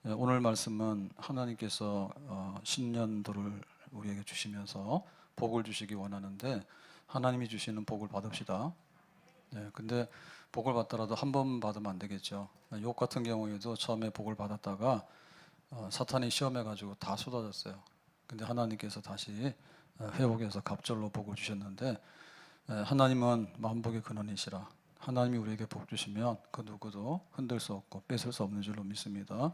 오늘 말씀은 하나님께서 신년도를 우리에게 주시면서 복을 주시기 원하는데 하나님이 주시는 복을 받읍시다. 근데 복을 받더라도 한 번 받으면 안 되겠죠. 욥 같은 경우에도 처음에 복을 받았다가 사탄이 시험해가지고 다 쏟아졌어요. 근데 하나님께서 다시 회복해서 갑절로 복을 주셨는데 하나님은 만복의 근원이시라. 하나님이 우리에게 복 주시면 그 누구도 흔들 수 없고 뺏을 수 없는 줄로 믿습니다.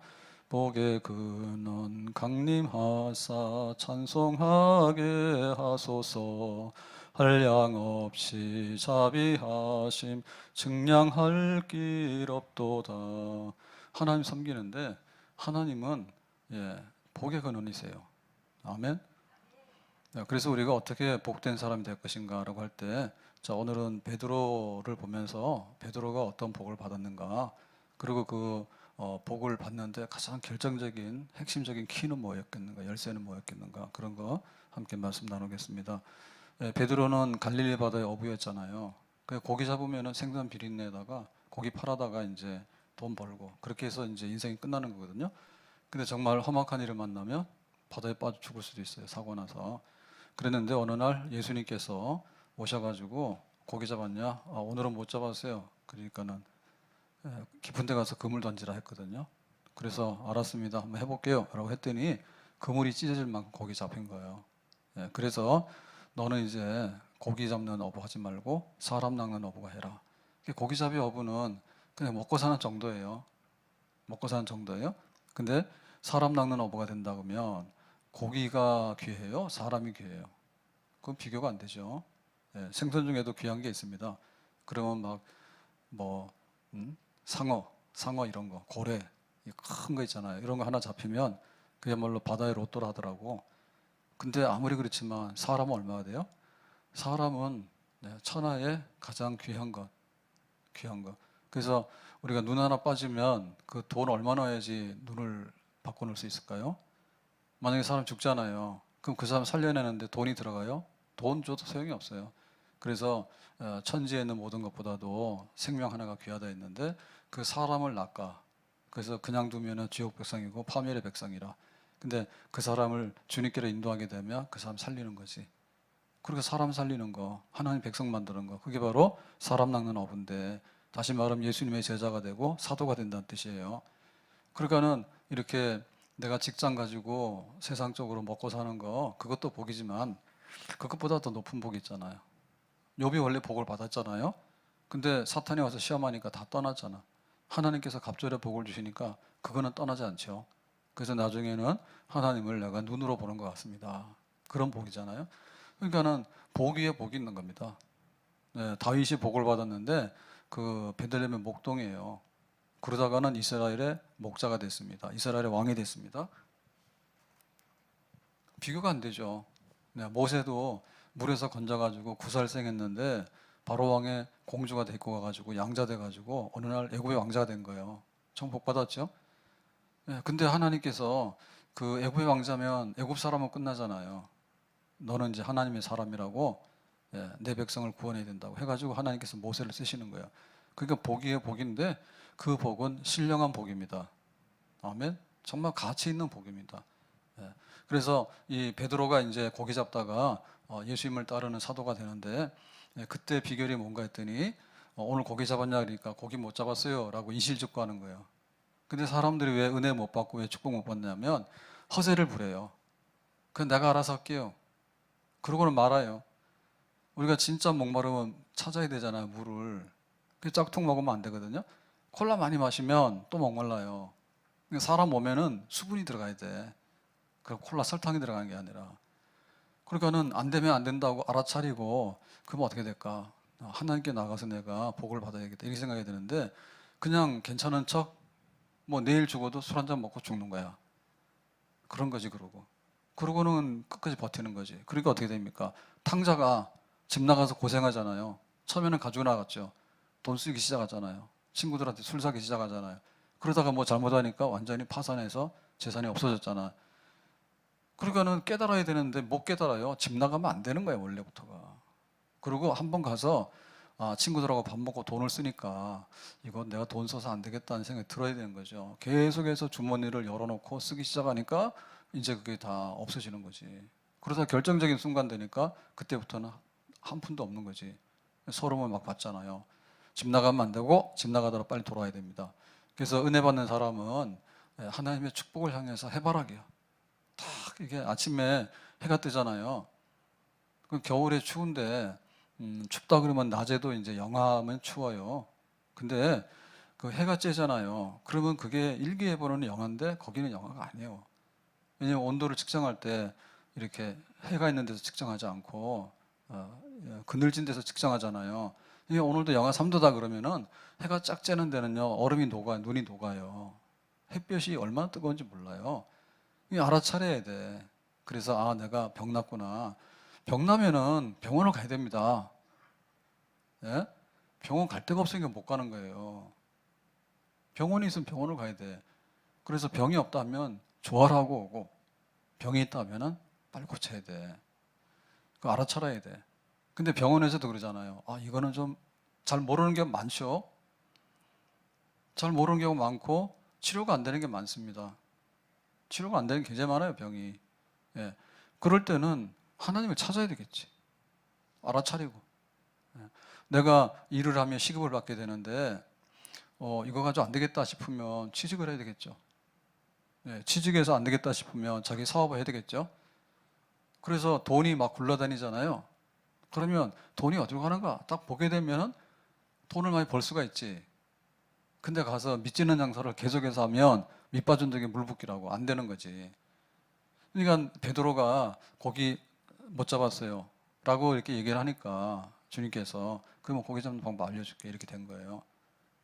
복의 근원 강림하사 찬송하게 하소서. 한량없이 자비하심 증량할 길 없도다. 하나님 섬기는데 하나님은 복의 근원이세요. 아멘. 그래서 우리가 어떻게 복된 사람이 될 것인가라고 할 때, 자, 오늘은 베드로를 보면서 베드로가 어떤 복을 받았는가, 그리고 그 복을 받는데 가장 결정적인 핵심적인 키는 뭐였겠는가, 열쇠는 뭐였겠는가, 그런 거 함께 말씀 나누겠습니다. 베드로는 갈릴리 바다의 어부였잖아요. 고기 잡으면은 생선 비린내에다가 고기 팔아다가 이제 돈 벌고 그렇게 해서 이제 인생이 끝나는 거거든요. 근데 정말 험악한 일을 만나면 바다에 빠져 죽을 수도 있어요. 사고 나서. 그랬는데 어느 날 예수님께서 오셔가지고 고기 잡았냐? 오늘은 못 잡았어요. 그러니까는 깊은 데 가서 그물 던지라 했거든요. 그래서 알았습니다. 한번 해볼게요. 라고 했더니 그물이 찢어질 만큼 고기 잡힌 거예요. 그래서 너는 이제 고기 잡는 어부 하지 말고 사람 낚는 어부가 해라. 고기잡이 어부는 그냥 먹고 사는 정도예요. 먹고 사는 정도예요. 근데 사람 낚는 어부가 된다 그러면 고기가 귀해요? 사람이 귀해요? 그건 비교가 안 되죠. 생선 중에도 귀한 게 있습니다. 그러면 막 뭐 상어 이런 거, 고래 큰 거 있잖아요. 이런 거 하나 잡히면 그야말로 바다의 로또라 하더라고. 근데 아무리 그렇지만 사람은 얼마가 돼요? 사람은 천하의 가장 귀한 것, 귀한 것. 그래서 우리가 눈 하나 빠지면 그 돈 얼마 넣어야지 눈을 바꿔놓을 수 있을까요? 만약에 사람 죽잖아요. 그럼 그 사람 살려내는데 돈이 들어가요? 돈 줘도 소용이 없어요. 그래서 천지에 있는 모든 것보다도 생명 하나가 귀하다 했는데 그 사람을 낚아. 그래서 그냥 두면은 지옥 백성이고 파멸의 백성이라. 근데 그 사람을 주님께로 인도하게 되면 그 사람 살리는 거지. 그렇게 사람 살리는 거, 하나님 백성 만드는 거, 그게 바로 사람 낚는 어부인데, 다시 말하면 예수님의 제자가 되고 사도가 된다는 뜻이에요. 그러니까는 이렇게 내가 직장 가지고 세상적으로 먹고 사는 거, 그것도 복이지만 그것보다 더 높은 복이 있잖아요. 욥이 원래 복을 받았잖아요. 근데 사탄이 와서 시험하니까 다 떠났잖아. 하나님께서 갑절에 복을 주시니까 그거는 떠나지 않죠. 그래서 나중에는 하나님을 내가 눈으로 보는 것 같습니다. 그런 복이잖아요. 그러니까는 복 위에 복이 있는 겁니다. 다윗이 복을 받았는데 그 베들레헴의 목동이에요. 그러다가는 이스라엘의 목자가 됐습니다. 이스라엘의 왕이 됐습니다. 비교가 안 되죠. 모세도 물에서 건져가지고 9살생 했는데 바로 왕의 공주가 데리고 가가지고 양자 돼가지고 어느 날 애굽의 왕자가 된 거예요. 정 복 받았죠. 근데 하나님께서 그 애굽의 왕자면 애굽 사람은 끝나잖아요. 너는 이제 하나님의 사람이라고 내 백성을 구원해야 된다고 해가지고 하나님께서 모세를 쓰시는 거예요. 그러니까 복이에요, 복인데 그 복은 신령한 복입니다. 아멘. 정말 가치 있는 복입니다. 그래서 이 베드로가 이제 고기 잡다가 예수님을 따르는 사도가 되는데 그때 비결이 뭔가 했더니 오늘 고기 잡았냐 그러니까 고기 못 잡았어요라고 이실직고하는 거예요. 근데 사람들이 왜 은혜 못 받고 왜 축복 못 받냐면 허세를 부려요. 그건 내가 알아서 할게요. 그러고는 말아요. 우리가 진짜 목마르면 찾아야 되잖아요, 물을. 그 짝퉁 먹으면 안 되거든요. 콜라 많이 마시면 또 목말라요. 사람 몸에는 수분이 들어가야 돼. 그 콜라 설탕이 들어가는 게 아니라. 그러니까는 안 되면 안 된다고 알아차리고 그러면 어떻게 될까? 하나님께 나가서 내가 복을 받아야겠다 이렇게 생각이 드는데 그냥 괜찮은 척 뭐 내일 죽어도 술 한잔 먹고 죽는 거야. 그런 거지 그러고는 끝까지 버티는 거지. 그러니까 어떻게 됩니까? 탕자가 집 나가서 고생하잖아요. 처음에는 가지고 나갔죠. 돈 쓰기 시작하잖아요. 친구들한테 술 사기 시작하잖아요. 그러다가 뭐 잘못하니까 완전히 파산해서 재산이 없어졌잖아. 그러니까는 깨달아야 되는데 못 깨달아요. 집 나가면 안 되는 거예요, 원래부터가. 그리고 한번 가서 친구들하고 밥 먹고 돈을 쓰니까 이건 내가 돈 써서 안 되겠다는 생각이 들어야 되는 거죠. 계속해서 주머니를 열어놓고 쓰기 시작하니까 이제 그게 다 없어지는 거지. 그러다 결정적인 순간 되니까 그때부터는 한 푼도 없는 거지. 소름을 막 받잖아요. 집 나가면 안 되고 집 나가더라 빨리 돌아와야 됩니다. 그래서 은혜 받는 사람은 하나님의 축복을 향해서 해바라기야. 딱 이게 아침에 해가 뜨잖아요. 그 겨울에 추운데 춥다 그러면 낮에도 이제 영하면 추워요. 근데 그 해가 쬐잖아요. 그러면 그게 일기예보는 영하인데 거기는 영하가 아니에요. 왜냐면 온도를 측정할 때 이렇게 해가 있는 데서 측정하지 않고 그늘진 데서 측정하잖아요. 이게 오늘도 영하 3도다 그러면은 해가 쫙 쬐는 데는요 얼음이 녹아 눈이 녹아요. 햇볕이 얼마나 뜨거운지 몰라요. 이게 알아차려야 돼. 그래서 내가 병 났구나. 병 나면은 병원을 가야 됩니다. 예? 병원 갈 데가 없으니까 못 가는 거예요. 병원이 있으면 병원을 가야 돼. 그래서 병이 없다면 조화하고 오고 병이 있다면은 빨리 고쳐야 돼. 그거 알아차려야 돼. 근데 병원에서도 그러잖아요. 이거는 좀 잘 모르는 게 많죠. 잘 모르는 경우 많고 치료가 안 되는 게 많습니다. 치료가 안 되는 게 굉장히 많아요, 병이. 예. 그럴 때는 하나님을 찾아야 되겠지. 알아차리고. 예. 내가 일을 하면 시급을 받게 되는데 이거 가지고 안 되겠다 싶으면 취직을 해야 되겠죠. 예. 취직해서 안 되겠다 싶으면 자기 사업을 해야 되겠죠. 그래서 돈이 막 굴러다니잖아요. 그러면 돈이 어디로 가는가 딱 보게 되면 돈을 많이 벌 수가 있지. 근데 가서 밑지는 장사를 계속해서 하면 밑빠진 덕에 물 붓기라고 안 되는 거지. 그러니까 베드로가 고기 못 잡았어요 라고 이렇게 얘기를 하니까 주님께서 그러면 고기 잡는 방법 알려줄게 이렇게 된 거예요.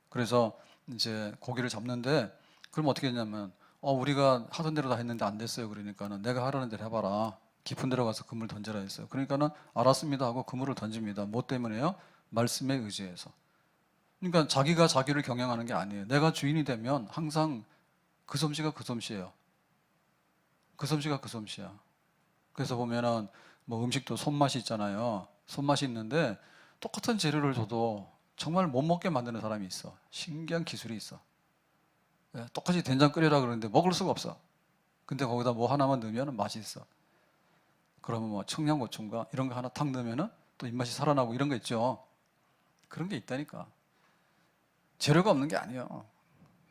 그래서 이제 고기를 잡는데 그럼 어떻게 했냐면 우리가 하던 대로 다 했는데 안 됐어요. 그러니까는 내가 하라는 대로 해봐라. 깊은 데로 가서 그물 던져라 했어요. 그러니까는 알았습니다 하고 그물을 던집니다. 뭐 때문에요? 말씀에 의지해서. 그러니까 자기가 자기를 경영하는 게 아니에요. 내가 주인이 되면 항상 그 솜씨가 그 솜씨예요. 그 솜씨가 그 솜씨야. 그래서 보면은 뭐 음식도 손맛이 있잖아요. 손맛이 있는데 똑같은 재료를 줘도 정말 못 먹게 만드는 사람이 있어. 신기한 기술이 있어. 똑같이 된장 끓여라 그러는데 먹을 수가 없어. 근데 거기다 뭐 하나만 넣으면 맛이 있어. 그러면 뭐 청양고추인가 이런 거 하나 탁 넣으면은 또 입맛이 살아나고 이런 거 있죠. 그런 게 있다니까. 재료가 없는 게 아니에요.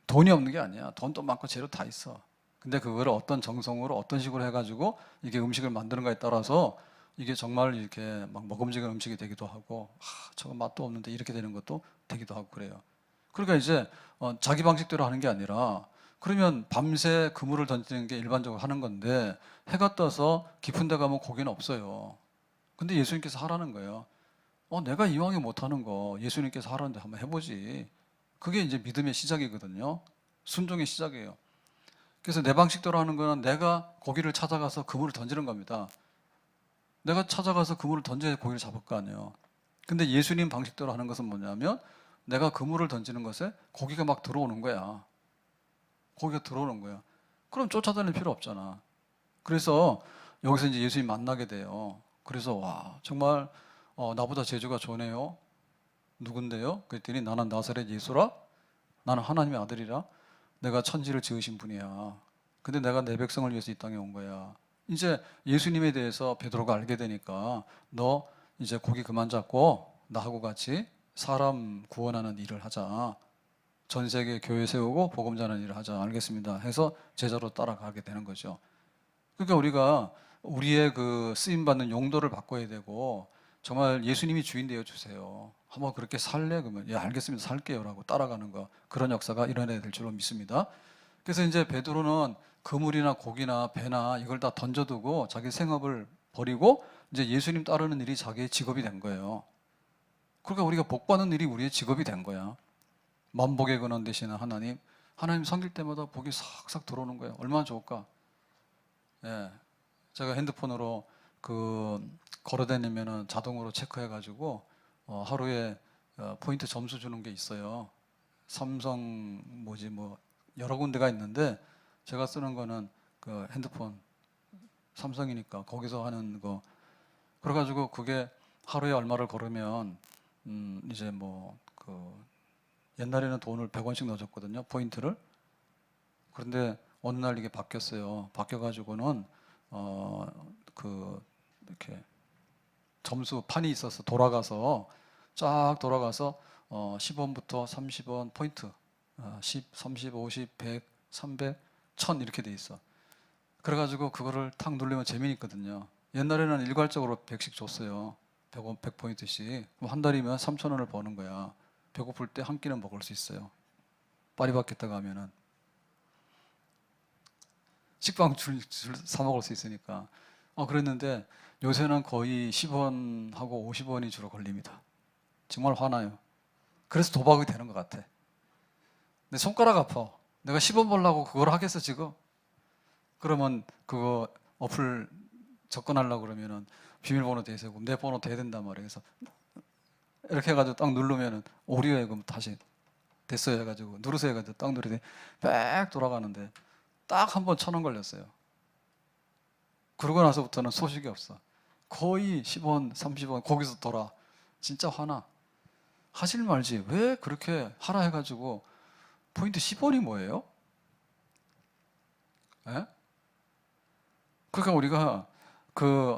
돈이 없는 게 아니야. 돈도 많고 재료 다 있어. 근데 그거를 어떤 정성으로 어떤 식으로 해가지고 이게 음식을 만드는가에 따라서 이게 정말 이렇게 막 먹음직한 음식이 되기도 하고 저거 맛도 없는데 이렇게 되는 것도 되기도 하고 그래요. 그러니까 이제 자기 방식대로 하는 게 아니라 그러면 밤새 그물을 던지는 게 일반적으로 하는 건데 해가 떠서 깊은 데 가면 고기는 없어요. 근데 예수님께서 하라는 거예요. 내가 이왕에 못하는 거 예수님께서 하라는데 한번 해보지. 그게 이제 믿음의 시작이거든요. 순종의 시작이에요. 그래서 내 방식대로 하는 거는 내가 고기를 찾아가서 그물을 던지는 겁니다. 내가 찾아가서 그물을 던져야 고기를 잡을 거 아니에요. 근데 예수님 방식대로 하는 것은 뭐냐면 내가 그물을 던지는 것에 고기가 막 들어오는 거야. 고기가 들어오는 거야. 그럼 쫓아다닐 필요 없잖아. 그래서 여기서 이제 예수님 만나게 돼요. 그래서 정말 나보다 재주가 좋네요. 누군데요? 그랬더니 나는 나사렛 예수라. 나는 하나님의 아들이라. 내가 천지를 지으신 분이야. 근데 내가 내 백성을 위해서 이 땅에 온 거야. 이제 예수님에 대해서 베드로가 알게 되니까 너 이제 고기 그만 잡고 나하고 같이 사람 구원하는 일을 하자. 전 세계 교회 세우고 복음 전하는 일을 하자. 알겠습니다. 해서 제자로 따라가게 되는 거죠. 그러니까 우리가 우리의 그 쓰임 받는 용도를 바꿔야 되고 정말 예수님이 주인 되어 주세요. 한번 그렇게 살래? 그러면 알겠습니다. 살게요라고 따라가는 거 그런 역사가 일어나야 될 줄로 믿습니다. 그래서 이제 베드로는 그물이나 고기나 배나 이걸 다 던져두고 자기 생업을 버리고 이제 예수님 따르는 일이 자기의 직업이 된 거예요. 그러니까 우리가 복 받는 일이 우리의 직업이 된 거야. 만복의 근원 되시는 하나님 섬길 때마다 복이 싹싹 들어오는 거예요. 얼마나 좋을까? 예, 제가 핸드폰으로 걸어 다니면은 자동으로 체크해가지고 하루에 포인트 점수 주는 게 있어요. 삼성 뭐 여러 군데가 있는데 제가 쓰는 거는 그 핸드폰 삼성이니까 거기서 하는 거 그래가지고 그게 하루에 얼마를 걸으면 이제 뭐 옛날에는 돈을 100원씩 넣어줬거든요. 포인트를. 그런데 어느 날 이게 바뀌었어요. 바뀌어가지고는 이렇게 점수 판이 있어서 돌아가서 쫙 돌아가서 10원부터 30원 포인트 10, 30, 50, 100, 300, 1000 이렇게 돼 있어. 그래가지고 그거를 탁 누르면 재미있거든요. 옛날에는 일괄적으로 100씩 줬어요. 100원, 100포인트씩. 그럼 한 달이면 3,000원을 버는 거야. 배고플 때 한 끼는 먹을 수 있어요. 파리바게뜨 가면은 식빵 줄 사 먹을 수 있으니까. 그랬는데 요새는 거의 10원하고 50원이 주로 걸립니다. 정말 화나요. 그래서 도박이 되는 것 같아. 내 손가락 아파. 내가 10원 벌려고 그걸 하겠어 지금? 그러면 그거 어플 접근하려고 그러면은 비밀번호 대야 되고 내 번호 대야 된단 말이에요. 그래서 이렇게 해가지고 딱 누르면은 오류에 그럼 다시 됐어요 해가지고 누르세요 해가지고 딱 누르더니 빽 돌아가는데 딱 한 번 1,000원 걸렸어요. 그러고 나서부터는 소식이 없어. 거의 10원, 30원 거기서 돌아. 진짜 화나. 하질 말지. 왜 그렇게 하라 해가지고 포인트 10원이 뭐예요? 에? 그러니까 우리가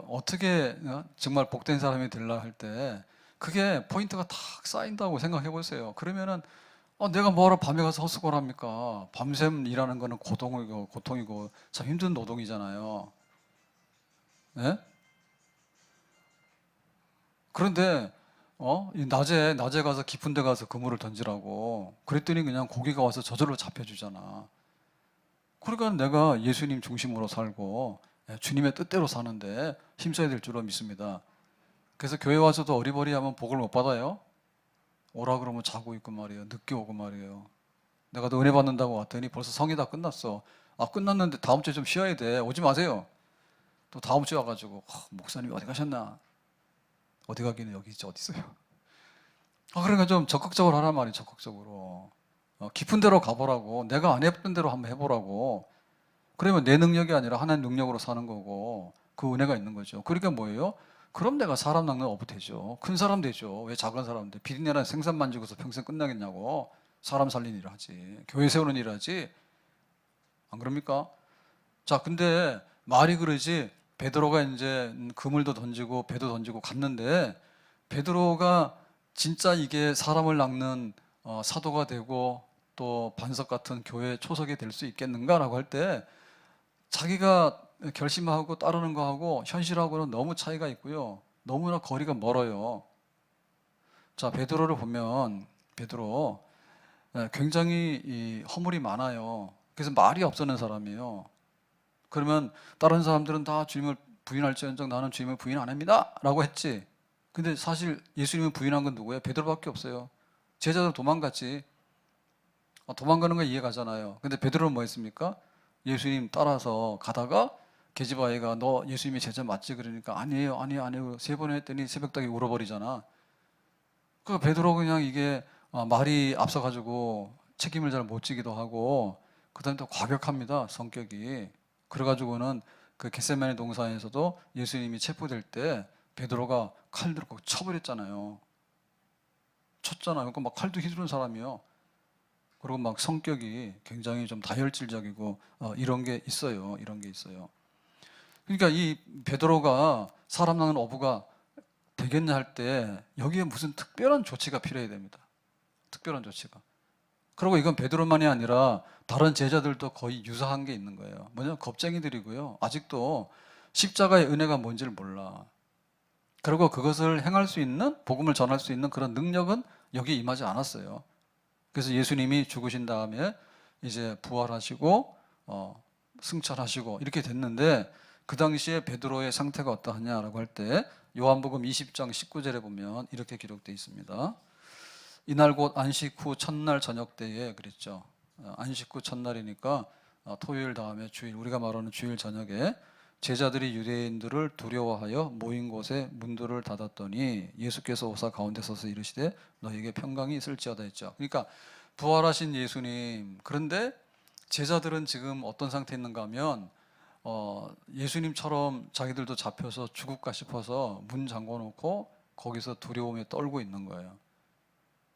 어떻게 정말 복된 사람이 되려 할 때 그게 포인트가 탁 쌓인다고 생각해 보세요. 그러면은 내가 뭐하러 밤에 가서 헛수고를 합니까? 밤샘 일하는 거는 고통이고 참 힘든 노동이잖아요. 예? 그런데 이 낮에 가서 깊은 데 가서 그물을 던지라고 그랬더니 그냥 고기가 와서 저절로 잡혀주잖아. 그러니까 내가 예수님 중심으로 살고 주님의 뜻대로 사는데 힘써야 될 줄로 믿습니다. 그래서 교회 와서도 어리버리하면 복을 못 받아요. 오라 그러면 자고 있고 말이에요. 늦게 오고 말이에요. 내가 너 은혜 받는다고 왔더니 벌써 성이 다 끝났어. 끝났는데 다음 주에 좀 쉬어야 돼. 오지 마세요. 또 다음 주에 와가지고 목사님이 어디 가셨나? 어디 가기는 여기 있지 어디 있어요? 그러니까 좀 적극적으로 하란 말이에요. 적극적으로 깊은 데로 가보라고. 내가 안 해봤던 대로 한번 해보라고. 그러면 내 능력이 아니라 하나님 능력으로 사는 거고 그 은혜가 있는 거죠. 그러니까 뭐예요? 그럼 내가 사람 낚는 어부 되죠. 큰 사람 되죠. 왜 작은 사람인데 비린내나 생선 만지고서 평생 끝나겠냐고. 사람 살리는 일을 하지. 교회 세우는 일을 하지. 안 그럽니까? 자, 근데 말이 그러지. 베드로가 이제 그물도 던지고 배도 던지고 갔는데 베드로가 진짜 이게 사람을 낚는 사도가 되고 또 반석 같은 교회 초석이 될 수 있겠는가라고 할 때 자기가 결심하고 따르는 거하고 현실하고는 너무 차이가 있고요. 너무나 거리가 멀어요. 자, 베드로를 보면 베드로 굉장히 이 허물이 많아요. 그래서 말이 없었는 사람이에요. 그러면 다른 사람들은 다 주님을 부인할지언정 나는 주님을 부인 안 합니다 라고 했지. 근데 사실 예수님을 부인한 건 누구예요? 베드로밖에 없어요. 제자들 도망갔지. 도망가는 거 이해가잖아요. 근데 베드로는 뭐 했습니까? 예수님 따라서 가다가 계집아이가 너 예수님의 제자 맞지? 그러니까 아니에요 아니에요 세 번 했더니 새벽닭이 울어버리잖아. 그 베드로 그냥 이게 말이 앞서가지고 책임을 잘 못 지기도 하고 그다음에 또 과격합니다 성격이. 그래가지고는 그 겟세마네 동산에서도 예수님이 체포될 때 베드로가 칼 들고 쳐버렸잖아요. 쳤잖아요. 그러니까 막 칼도 휘두른 사람이요. 그리고 막 성격이 굉장히 좀 다혈질적이고 이런 게 있어요. 이런 게 있어요. 그러니까 이 베드로가 사람 낳는 어부가 되겠냐 할 때 여기에 무슨 특별한 조치가 필요해야 됩니다. 특별한 조치가. 그리고 이건 베드로만이 아니라 다른 제자들도 거의 유사한 게 있는 거예요. 뭐냐면 겁쟁이들이고요. 아직도 십자가의 은혜가 뭔지를 몰라. 그리고 그것을 행할 수 있는, 복음을 전할 수 있는 그런 능력은 여기에 임하지 않았어요. 그래서 예수님이 죽으신 다음에 이제 부활하시고 승천하시고 이렇게 됐는데 그 당시에 베드로의 상태가 어떠하냐라고 할 때 요한복음 20장 19절에 보면 이렇게 기록되어 있습니다. 이날 곧 안식 후 첫날 저녁 때에 그랬죠. 안식 후 첫날이니까 토요일 다음에 주일, 우리가 말하는 주일 저녁에 제자들이 유대인들을 두려워하여 모인 곳에 문들을 닫았더니 예수께서 오사 가운데 서서 이르시되 너에게 평강이 있을지어다 했죠. 그러니까 부활하신 예수님, 그런데 제자들은 지금 어떤 상태에 있는가 하면 예수님처럼 자기들도 잡혀서 죽을까 싶어서 문 잠궈 놓고 거기서 두려움에 떨고 있는 거예요.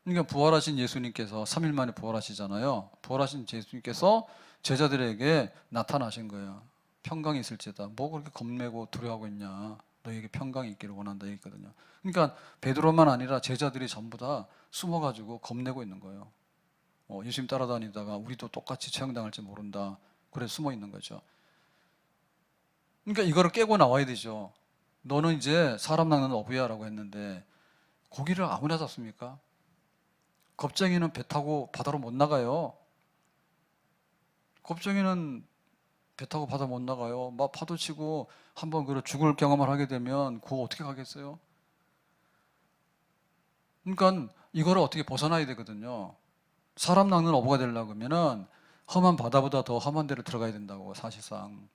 그러니까 부활하신 예수님께서 3일 만에 부활하시잖아요. 부활하신 예수님께서 제자들에게 나타나신 거예요. 평강이 있을지다. 뭐 그렇게 겁내고 두려워하고 있냐. 너에게 평강이 있기를 원한다 얘기거든요. 그러니까 베드로만 아니라 제자들이 전부 다 숨어가지고 겁내고 있는 거예요. 예수님 따라다니다가 우리도 똑같이 처형당할지 모른다. 그래 숨어 있는 거죠. 그러니까 이거를 깨고 나와야 되죠. 너는 이제 사람 낚는 어부야라고 했는데 고기를 아무나 잡습니까? 겁쟁이는 배 타고 바다로 못 나가요. 겁쟁이는 배 타고 바다 못 나가요. 막 파도 치고 한번 죽을 경험을 하게 되면 그거 어떻게 가겠어요? 그러니까 이거를 어떻게 벗어나야 되거든요. 사람 낚는 어부가 되려고 하면은 험한 바다보다 더 험한 데를 들어가야 된다고 사실상.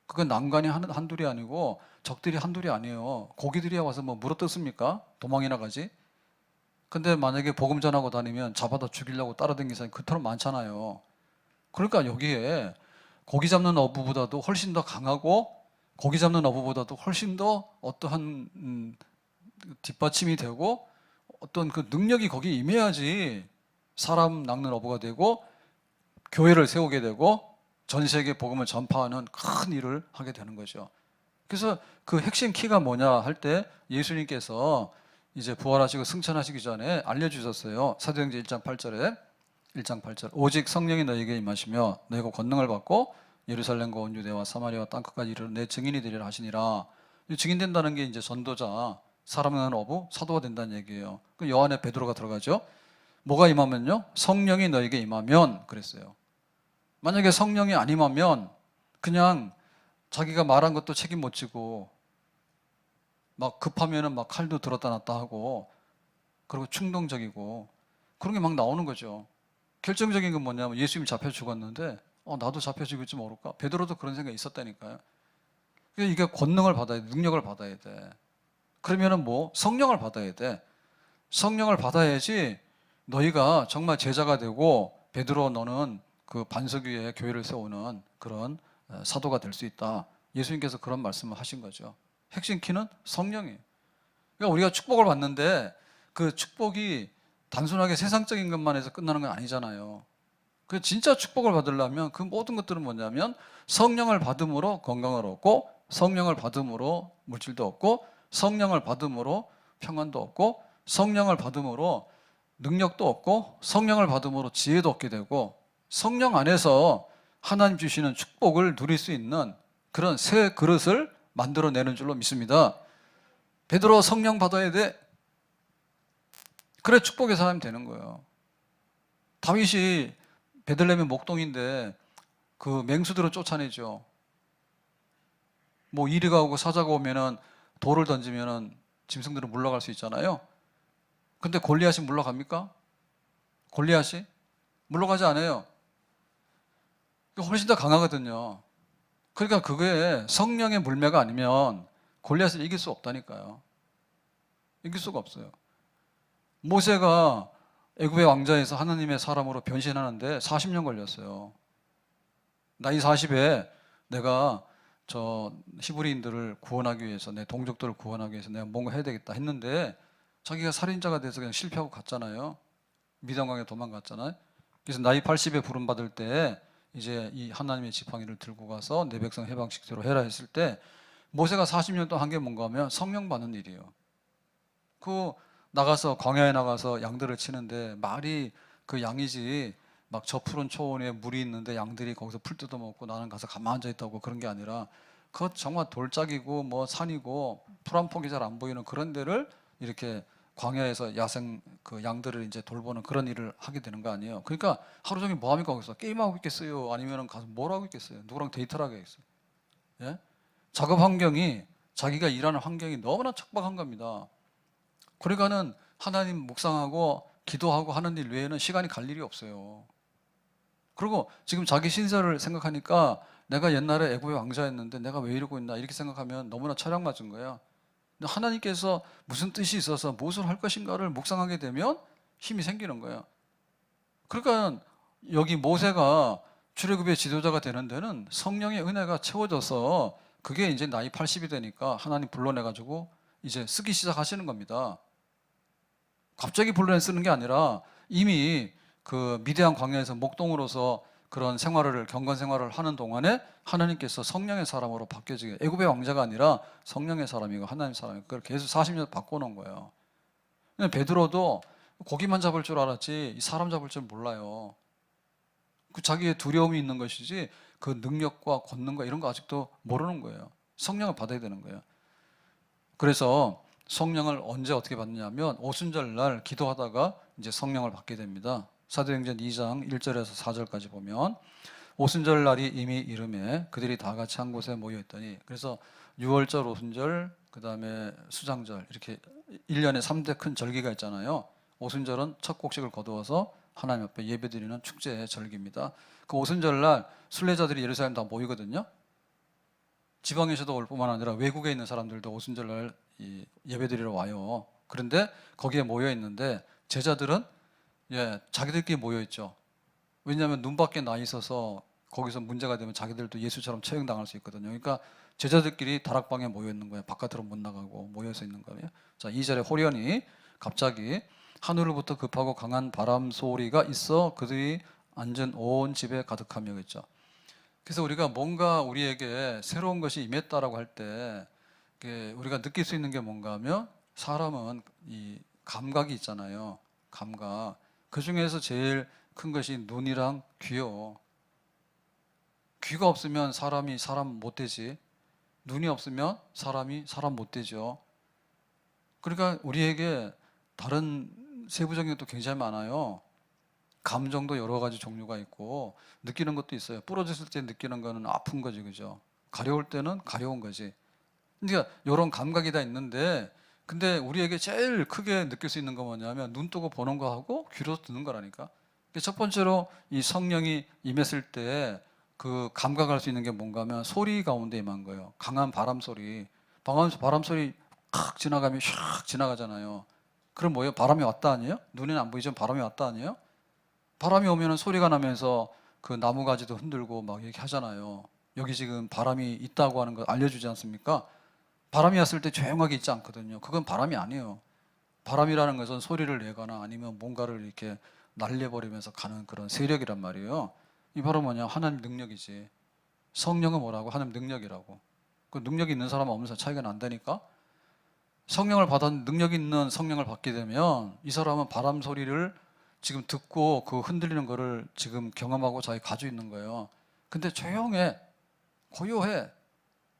그건 난관이 한둘이 아니고 적들이 한둘이 아니에요. 고기들이 와서 뭐 물어뜯습니까? 도망이나 가지. 근데 만약에 복음 전하고 다니면 잡아다 죽이려고 따라다니는 사람이 그토록 많잖아요. 그러니까 여기에 고기 잡는 어부보다도 훨씬 더 강하고 고기 잡는 어부보다도 훨씬 더 어떠한 뒷받침이 되고 어떤 그 능력이 거기에 임해야지 사람 낚는 어부가 되고 교회를 세우게 되고 전 세계 복음을 전파하는 큰 일을 하게 되는 거죠. 그래서 그 핵심 키가 뭐냐 할 때 예수님께서 이제 부활하시고 승천하시기 전에 알려주셨어요. 사도행전 1장 8절에 1장 8절 오직 성령이 너에게 임하시며 너희가 권능을 받고 예루살렘과 온 유대와 사마리아와 땅끝까지 이르러 내 증인이 되리라 하시니라. 증인된다는 게 이제 전도자, 사람을 어부, 사도가 된다는 얘기예요. 그 요한의 베드로가 들어가죠. 뭐가 임하면요? 성령이 너에게 임하면 그랬어요. 만약에 성령이 안 임하면 그냥 자기가 말한 것도 책임 못 지고 막 급하면은 막 칼도 들었다 놨다 하고 그리고 충동적이고 그런 게 막 나오는 거죠. 결정적인 건 뭐냐면 예수님이 잡혀 죽었는데 나도 잡혀 죽을지 모를까? 베드로도 그런 생각이 있었다니까요. 이게 권능을 받아야 돼. 능력을 받아야 돼. 그러면은 뭐 성령을 받아야 돼. 성령을 받아야지 너희가 정말 제자가 되고 베드로 너는 그 반석 위에 교회를 세우는 그런 사도가 될 수 있다. 예수님께서 그런 말씀을 하신 거죠. 핵심 키는 성령이에요. 그러니까 우리가 축복을 받는데 그 축복이 단순하게 세상적인 것만 해서 끝나는 건 아니잖아요. 그 진짜 축복을 받으려면 그 모든 것들은 뭐냐면 성령을 받음으로 건강을 얻고 성령을 받음으로 물질도 얻고 성령을 받음으로 평안도 얻고 성령을 받음으로 능력도 얻고 성령을 받음으로 지혜도 얻게 되고 성령 안에서 하나님 주시는 축복을 누릴 수 있는 그런 새 그릇을 만들어내는 줄로 믿습니다. 베드로 성령 받아야 돼. 그래 축복의 사람이 되는 거예요. 다윗이 베들레헴의 목동인데 그 맹수들을 쫓아내죠. 뭐 이리가 오고 사자가 오면은 돌을 던지면은 짐승들은 물러갈 수 있잖아요. 근데 골리앗이 물러갑니까? 골리앗이 물러가지 않아요. 훨씬 더 강하거든요. 그러니까 그게 성령의 물매가 아니면 골리앗을 이길 수 없다니까요. 이길 수가 없어요. 모세가 애굽의 왕자에서 하나님의 사람으로 변신하는데 40년 걸렸어요. 나이 40에 내가 저 히브리인들을 구원하기 위해서 내 동족들을 구원하기 위해서 내가 뭔가 해야 되겠다 했는데 자기가 살인자가 돼서 그냥 실패하고 갔잖아요. 미단강에 도망갔잖아요. 그래서 나이 80에 부름받을 때 이제 이 하나님의 지팡이를 들고 가서 내 백성 해방시키도록 해라 했을 때 모세가 40년 동안 한 게 뭔가 하면 성령 받는 일이에요. 그 나가서 광야에 나가서 양들을 치는데 말이 그 양이지 막 저 푸른 초원에 물이 있는데 양들이 거기서 풀 뜯어먹고 나는 가서 가만 앉아 있다고 그런 게 아니라 그것 정말 돌짝이고 뭐 산이고 풀 한 폭이 잘 안 보이는 그런 데를 이렇게 광야에서 야생 그 양들을 이제 돌보는 그런 일을 하게 되는 거 아니에요. 그러니까 하루 종일 뭐 합니까 거기서 게임하고 있겠어요? 아니면 가서 뭘 하고 있겠어요? 누구랑 데이트를 하겠어요? 예? 작업 환경이 자기가 일하는 환경이 너무나 척박한 겁니다. 그러니까는 하나님 묵상하고 기도하고 하는 일 외에는 시간이 갈 일이 없어요. 그리고 지금 자기 신세를 생각하니까 내가 옛날에 애굽의 왕자였는데 내가 왜 이러고 있나 이렇게 생각하면 너무나 철학 맞은 거야. 근데 하나님께서 무슨 뜻이 있어서 무엇을 할 것인가를 묵상하게 되면 힘이 생기는 거예요. 그러니까 여기 모세가 출애굽의 지도자가 되는 데는 성령의 은혜가 채워져서 그게 이제 나이 80이 되니까 하나님 불러내가지고 이제 쓰기 시작하시는 겁니다. 갑자기 불러내 쓰는 게 아니라 이미 그 미대한 광야에서 목동으로서 그런 생활을 경건 생활을 하는 동안에 하나님께서 성령의 사람으로 바뀌어지게, 애굽의 왕자가 아니라 성령의 사람이고 하나님의 사람이고, 그걸 계속 40년 바꿔놓은 거예요. 베드로도 고기만 잡을 줄 알았지 사람 잡을 줄 몰라요. 그 자기의 두려움이 있는 것이지 그 능력과 권능과 이런 거 아직도 모르는 거예요. 성령을 받아야 되는 거예요. 그래서 성령을 언제 어떻게 받느냐면 오순절 날 기도하다가 이제 성령을 받게 됩니다. 사도행전 2장 1절에서 4절까지 보면 오순절 날이 이미 이름에 그들이 다 같이 한 곳에 모여 있더니, 그래서 6월절 오순절, 그 다음에 수장절, 이렇게 1년에 3대 큰 절기가 있잖아요. 오순절은 첫 곡식을 거두어서 하나님 앞에 예배드리는 축제의 절기입니다. 그 오순절 날 순례자들이 예루살렘 다 모이거든요. 지방에서도 올 뿐만 아니라 외국에 있는 사람들도 오순절 날 예배드리러 와요. 그런데 거기에 모여 있는데 제자들은 자기들끼리 모여 있죠. 왜냐하면 눈 밖에 나 있어서 거기서 문제가 되면 자기들도 예수처럼 처형당할 수 있거든요. 그러니까 제자들끼리 다락방에 모여 있는 거예요. 바깥으로 못 나가고 모여서 있는 거예요. 자, 2절에 호련히 갑자기 하늘로부터 급하고 강한 바람 소리가 있어 그들이 앉은 온 집에 가득하며 있죠. 그래서 우리가 뭔가 우리에게 새로운 것이 임했다라고 할 때 우리가 느낄 수 있는 게 뭔가 하면, 사람은 이 감각이 있잖아요. 감각. 그 중에서 제일 큰 것이 눈이랑 귀요. 귀가 없으면 사람이 사람 못 되지. 눈이 없으면 사람이 사람 못 되죠. 그러니까 우리에게 다른 세부적인 것도 굉장히 많아요. 감정도 여러 가지 종류가 있고 느끼는 것도 있어요. 부러졌을 때 느끼는 거는 아픈 거지, 그죠? 가려울 때는 가려운 거지. 그러니까 이런 감각이 다 있는데, 근데 우리에게 제일 크게 느낄 수 있는 건 뭐냐면 눈 뜨고 보는 거하고 귀로 듣는 거라니까. 첫 번째로 이 성령이 임했을 때 그 감각할 수 있는 게 뭔가 하면 소리 가운데 임한 거예요. 강한 바람 소리. 바람 소리 칵 지나가면 샥 지나가잖아요. 그럼 뭐예요? 바람이 왔다 아니에요? 눈에는 안 보이지만 바람이 왔다 아니에요? 바람이 오면은 소리가 나면서 그 나무가지도 흔들고 막 이렇게 하잖아요. 여기 지금 바람이 있다고 하는 걸 알려주지 않습니까? 바람이 왔을 때 조용하게 있지 않거든요. 그건 바람이 아니에요. 바람이라는 것은 소리를 내거나 아니면 뭔가를 이렇게 날려버리면서 가는 그런 세력이란 말이에요. 이 바로 뭐냐? 하나님 능력이지. 성령은 뭐라고? 하나님 능력이라고. 그 능력이 있는 사람은 없는 사람 차이가 난다니까? 성령을 받아, 능력 있는 성령을 받게 되면 이 사람은 바람 소리를 지금 듣고 그 흔들리는 거를 지금 경험하고 자기 가지고 있는 거예요. 근데 조용해. 고요해.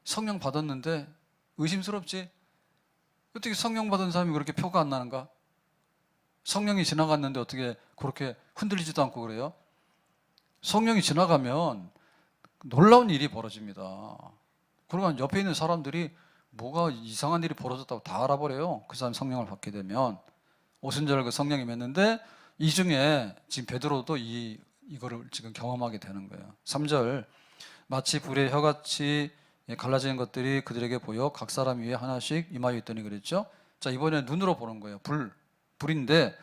성령 받았는데 의심스럽지? 어떻게 성령 받은 사람이 그렇게 표가 안 나는가? 성령이 지나갔는데 어떻게 그렇게 흔들리지도 않고 그래요? 성령이 지나가면 놀라운 일이 벌어집니다. 그러면 옆에 있는 사람들이 뭐가 이상한 일이 벌어졌다고 다 알아버려요. 그 사람이 성령을 받게 되면. 오순절 그 성령이 맺는데 이 중에 지금 베드로도 이거를 지금 경험하게 되는 거예요. 3절, 마치 불의 혀같이 갈라지는 것들이 그들에게 보여 각 사람 위에 하나씩 임하여 있더니 그랬죠. 자, 이번에 눈으로 보는 거예요. 불인데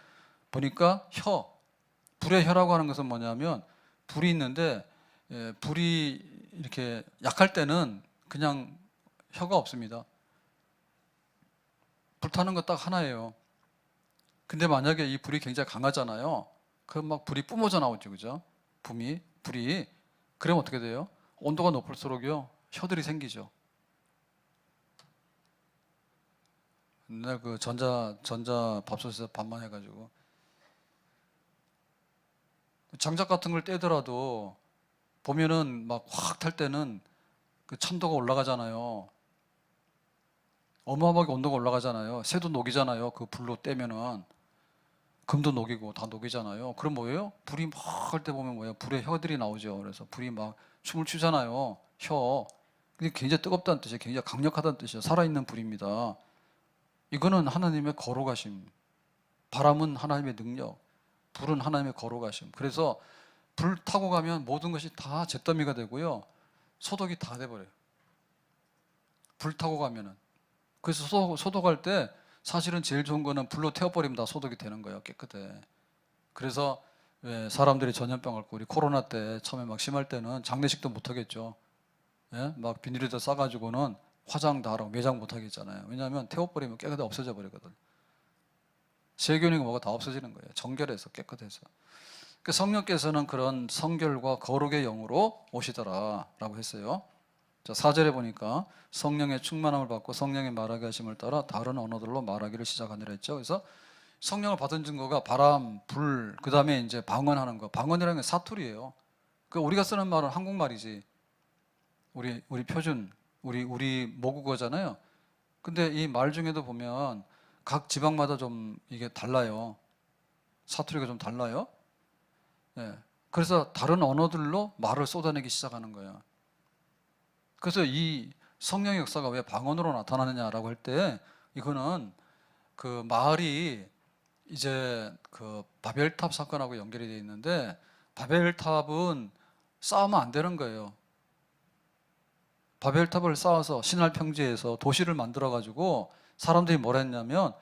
보니까 불의 혀라고 하는 것은 뭐냐면 불이 있는데 불이 이렇게 약할 때는 그냥 혀가 없습니다. 불타는 거 딱 하나예요. 근데 만약에 이 불이 굉장히 강하잖아요. 그럼 막 불이 뿜어져 나오죠, 그죠? 불이. 그러면 어떻게 돼요? 온도가 높을수록요, 혀들이 생기죠. 옛날 그 전자 밥솥에서 밥만 해가지고 장작 같은 걸 떼더라도 보면은 막 확 탈 때는 그 천도가 올라가잖아요. 어마어마하게 온도가 올라가잖아요. 새도 녹이잖아요. 그 불로 떼면은 금도 녹이고 다 녹이잖아요. 그럼 뭐예요? 불이 막 할 때 보면 뭐예요? 불에 혀들이 나오죠. 그래서 불이 막 춤을 추잖아요. 혀. 근데 굉장히 뜨겁다는 뜻이에요. 굉장히 강력하다는 뜻이에요. 살아있는 불입니다. 이거는 하나님의 거룩하심. 바람은 하나님의 능력. 불은 하나님의 거룩하심. 그래서 불 타고 가면 모든 것이 다 잿더미가 되고요. 소독이 다 돼버려요. 불 타고 가면은. 그래서 소독할 때 사실은 제일 좋은 거는 불로 태워버리면 다 소독이 되는 거예요. 깨끗해. 그래서 왜 사람들이 전염병 앓고 우리 코로나 때 처음에 막 심할 때는 장례식도 못 하겠죠. 예? 막 비닐에다 싸가지고는 화장 다 하라고 매장 못 하겠잖아요. 왜냐하면 태워버리면 깨끗이 없어져 버리거든. 세균이고 뭐가 다 없어지는 거예요. 정결해서 깨끗해서. 그 성령께서는 그런 성결과 거룩의 영으로 오시더라라고 했어요. 자, 4절에 보니까 성령의 충만함을 받고 성령의 말하게 하심을 따라 다른 언어들로 말하기를 시작하니라 했죠. 그래서 성령을 받은 증거가 바람, 불, 그 다음에 이제 방언하는 거. 방언이라는 게 사투리예요. 그 우리가 쓰는 말은 한국말이지. 우리 표준, 우리 모국어잖아요. 근데 이 말 중에도 보면 각 지방마다 좀 이게 달라요. 사투리가 좀 달라요. 예. 그래서 다른 언어들로 말을 쏟아내기 시작하는 거예요. 그래서 이 성령의 역사가 왜 방언으로 나타나느냐라고 할 때 이거는 그 말이 이제 그 바벨탑 사건하고 연결이 되어 있는데 바벨탑은 쌓으면 안 되는 거예요. 바벨탑을 쌓아서 신할 평지에서 도시를 만들어 가지고 사람들이 뭘 했냐면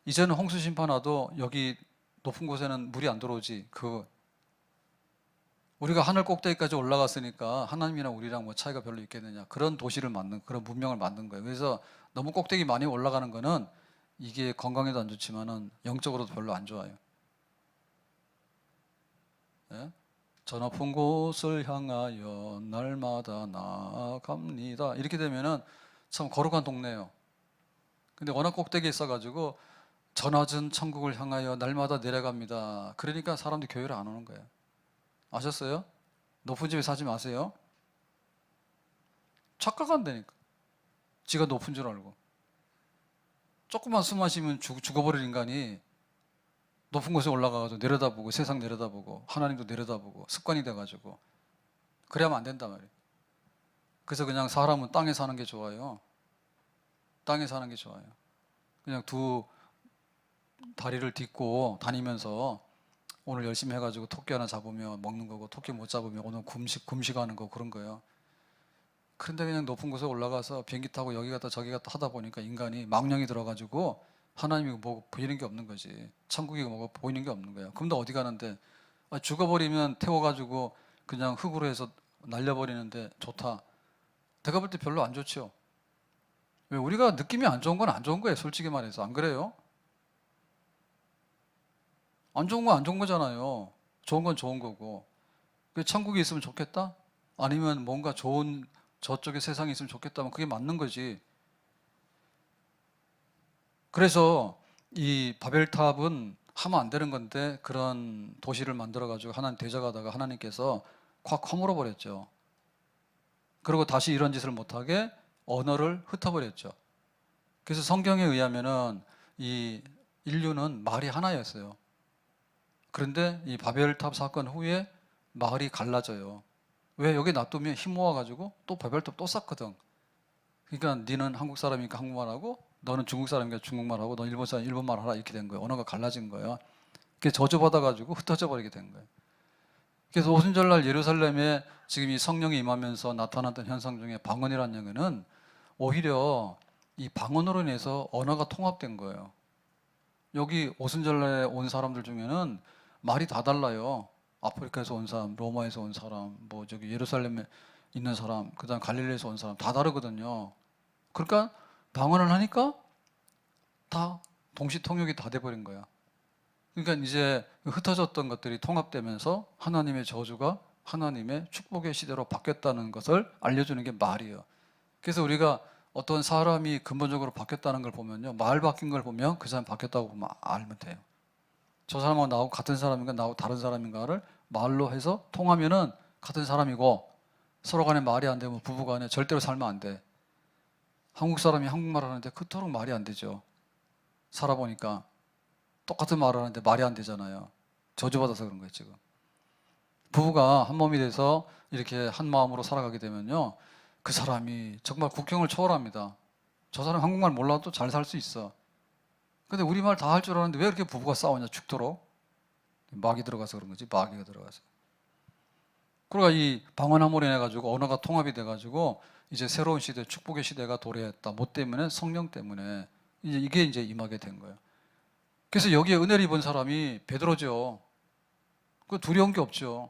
이제는 홍수 심판 와도 여기 높은 곳에는 물이 안 들어오지. 우리가 하늘 꼭대기까지 올라갔으니까 하나님이랑 우리랑 뭐 차이가 별로 있겠느냐. 그런 도시를 만든, 그런 문명을 만든 거예요. 그래서 너무 꼭대기 많이 올라가는 거는 이게 건강에도 안 좋지만은 영적으로도 별로 안 좋아요. 예? 저 높은 곳을 향하여 날마다 나아갑니다. 이렇게 되면은 참 거룩한 동네예요. 근데 워낙 꼭대기에 있어가지고 저 낮은 천국을 향하여 날마다 내려갑니다. 그러니까 사람들이 교회를 안 오는 거예요. 아셨어요? 높은 집에 사지 마세요. 착각한다니까. 지가 높은 줄 알고. 조금만 숨 마시면 죽어버릴 인간이 높은 곳에 올라가가지고 내려다보고 세상 내려다보고 하나님도 내려다보고 습관이 돼가지고 그래야만 안 된단 말이에요. 그래서 그냥 사람은 땅에 사는 게 좋아요. 땅에 사는 게 좋아요. 그냥 두 다리를 딛고 다니면서 오늘 열심히 해가지고 토끼 하나 잡으면 먹는 거고 토끼 못 잡으면 오늘 금식하는 거 그런 거예요. 그런데 그냥 높은 곳에 올라가서 비행기 타고 여기 갔다 저기 갔다 하다 보니까 인간이 망령이 들어가지고 하나님이 뭐 보이는 게 없는 거지. 천국이 뭐가 보이는 게 없는 거야. 그럼 너 어디 가는데? 죽어버리면 태워가지고 그냥 흙으로 해서 날려버리는데 좋다. 내가 볼 때 별로 안 좋죠. 왜 우리가 느낌이 안 좋은 건 안 좋은 거예요. 솔직히 말해서 안 그래요? 안 좋은 건 안 좋은 거잖아요. 좋은 건 좋은 거고. 천국에 있으면 좋겠다? 아니면 뭔가 좋은 저쪽에 세상에 있으면 좋겠다면 그게 맞는 거지. 그래서 이 바벨탑은 하면 안 되는 건데 그런 도시를 만들어 가지고 하나님 대적하다가 하나님께서 콱 허물어 버렸죠. 그리고 다시 이런 짓을 못하게 언어를 흩어버렸죠. 그래서 성경에 의하면은 이 인류는 말이 하나였어요. 그런데 이 바벨탑 사건 후에 말이 갈라져요. 왜? 여기 놔두면 힘 모아가지고 또 바벨탑 또 쌓거든. 그러니까 니는 한국 사람이니까 한국말하고 너는 중국 사람이니까 중국말하고 너 일본 사람 일본말 하라 이렇게 된 거예요. 언어가 갈라진 거예요. 그게 저주받아가지고 흩어져 버리게 된 거예요. 그래서 오순절날 예루살렘에 지금 이 성령이 임하면서 나타났던 현상 중에 방언이라는 얘기는 오히려 이 방언으로 인해서 언어가 통합된 거예요. 여기 오순절날에 온 사람들 중에는 말이 다 달라요. 아프리카에서 온 사람, 로마에서 온 사람, 뭐 저기 예루살렘에 있는 사람, 그다음 갈릴리에서 온 사람 다 다르거든요. 그러니까 방언을 하니까 다 동시통역이 다 돼버린 거야. 그러니까 이제 흩어졌던 것들이 통합되면서 하나님의 저주가 하나님의 축복의 시대로 바뀌었다는 것을 알려주는 게 말이에요. 그래서 우리가 어떤 사람이 근본적으로 바뀌었다는 걸 보면요, 말 바뀐 걸 보면 그 사람 바뀌었다고 보면 알면 돼요. 저 사람하고 나하고 같은 사람인가 나하고 다른 사람인가를 말로 해서 통하면은 같은 사람이고, 서로 간에 말이 안 되면 부부 간에 절대로 살면 안 돼. 한국 사람이 한국말 하는데 그토록 말이 안 되죠. 살아보니까 똑같은 말을 하는데 말이 안 되잖아요. 저주받아서 그런 거예요, 지금. 부부가 한 몸이 돼서 이렇게 한 마음으로 살아가게 되면요, 그 사람이 정말 국경을 초월합니다. 저 사람 한국말 몰라도 잘 살 수 있어. 근데 우리말 다 할 줄 아는데 왜 이렇게 부부가 싸우냐, 죽도록. 마귀 들어가서 그런 거지, 마귀가 들어가서. 그러니까 이 방언 함으로 인해 가지고 언어가 통합이 돼 가지고 이제 새로운 시대, 축복의 시대가 도래했다. 뭐 때문에? 성령 때문에. 이게 이제 임하게 된 거예요. 그래서 여기에 은혜를 입은 사람이 베드로죠. 그 두려운 게 없죠.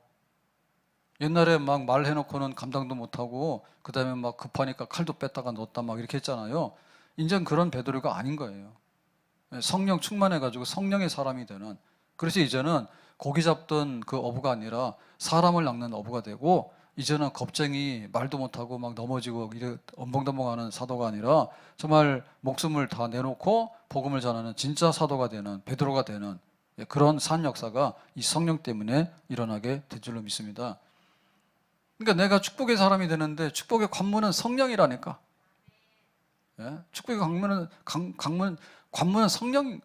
옛날에 막 말해놓고는 감당도 못하고 그 다음에 막 급하니까 칼도 뺐다가 넣었다 막 이렇게 했잖아요. 이제는 그런 베드로가 아닌 거예요. 성령 충만해가지고 성령의 사람이 되는. 그래서 이제는 고기 잡던 그 어부가 아니라 사람을 낚는 어부가 되고, 이제는 겁쟁이 말도 못하고 막 넘어지고 이래 엄벙덤벙하는 사도가 아니라 정말 목숨을 다 내놓고 복음을 전하는 진짜 사도가 되는, 베드로가 되는 그런 산 역사가 이 성령 때문에 일어나게 될 줄로 믿습니다. 그러니까 내가 축복의 사람이 되는데 축복의 관문은 성령이라니까. 예? 축복의 관문은 성령.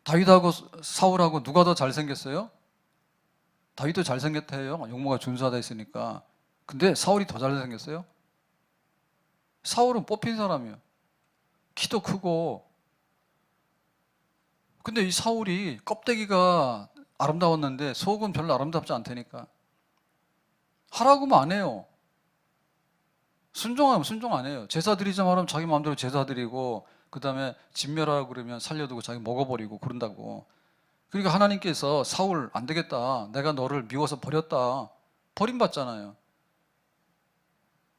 다윗하고 사울하고 누가 더 잘생겼어요? 다윗도 잘생겼대요. 용모가 준수하다 했으니까. 근데 사울이 더 잘생겼어요? 사울은 뽑힌 사람이에요. 키도 크고. 근데 이 사울이 껍데기가 아름다웠는데 속은 별로 아름답지 않다니까. 하라고 하면 안 해요. 순종하면 순종 안 해요. 제사 드리자 말하면 자기 마음대로 제사 드리고, 그 다음에 진멸하라고 그러면 살려두고 자기 먹어버리고 그런다고. 그러니까 하나님께서 사울 안 되겠다, 내가 너를 미워서 버렸다, 버림받잖아요.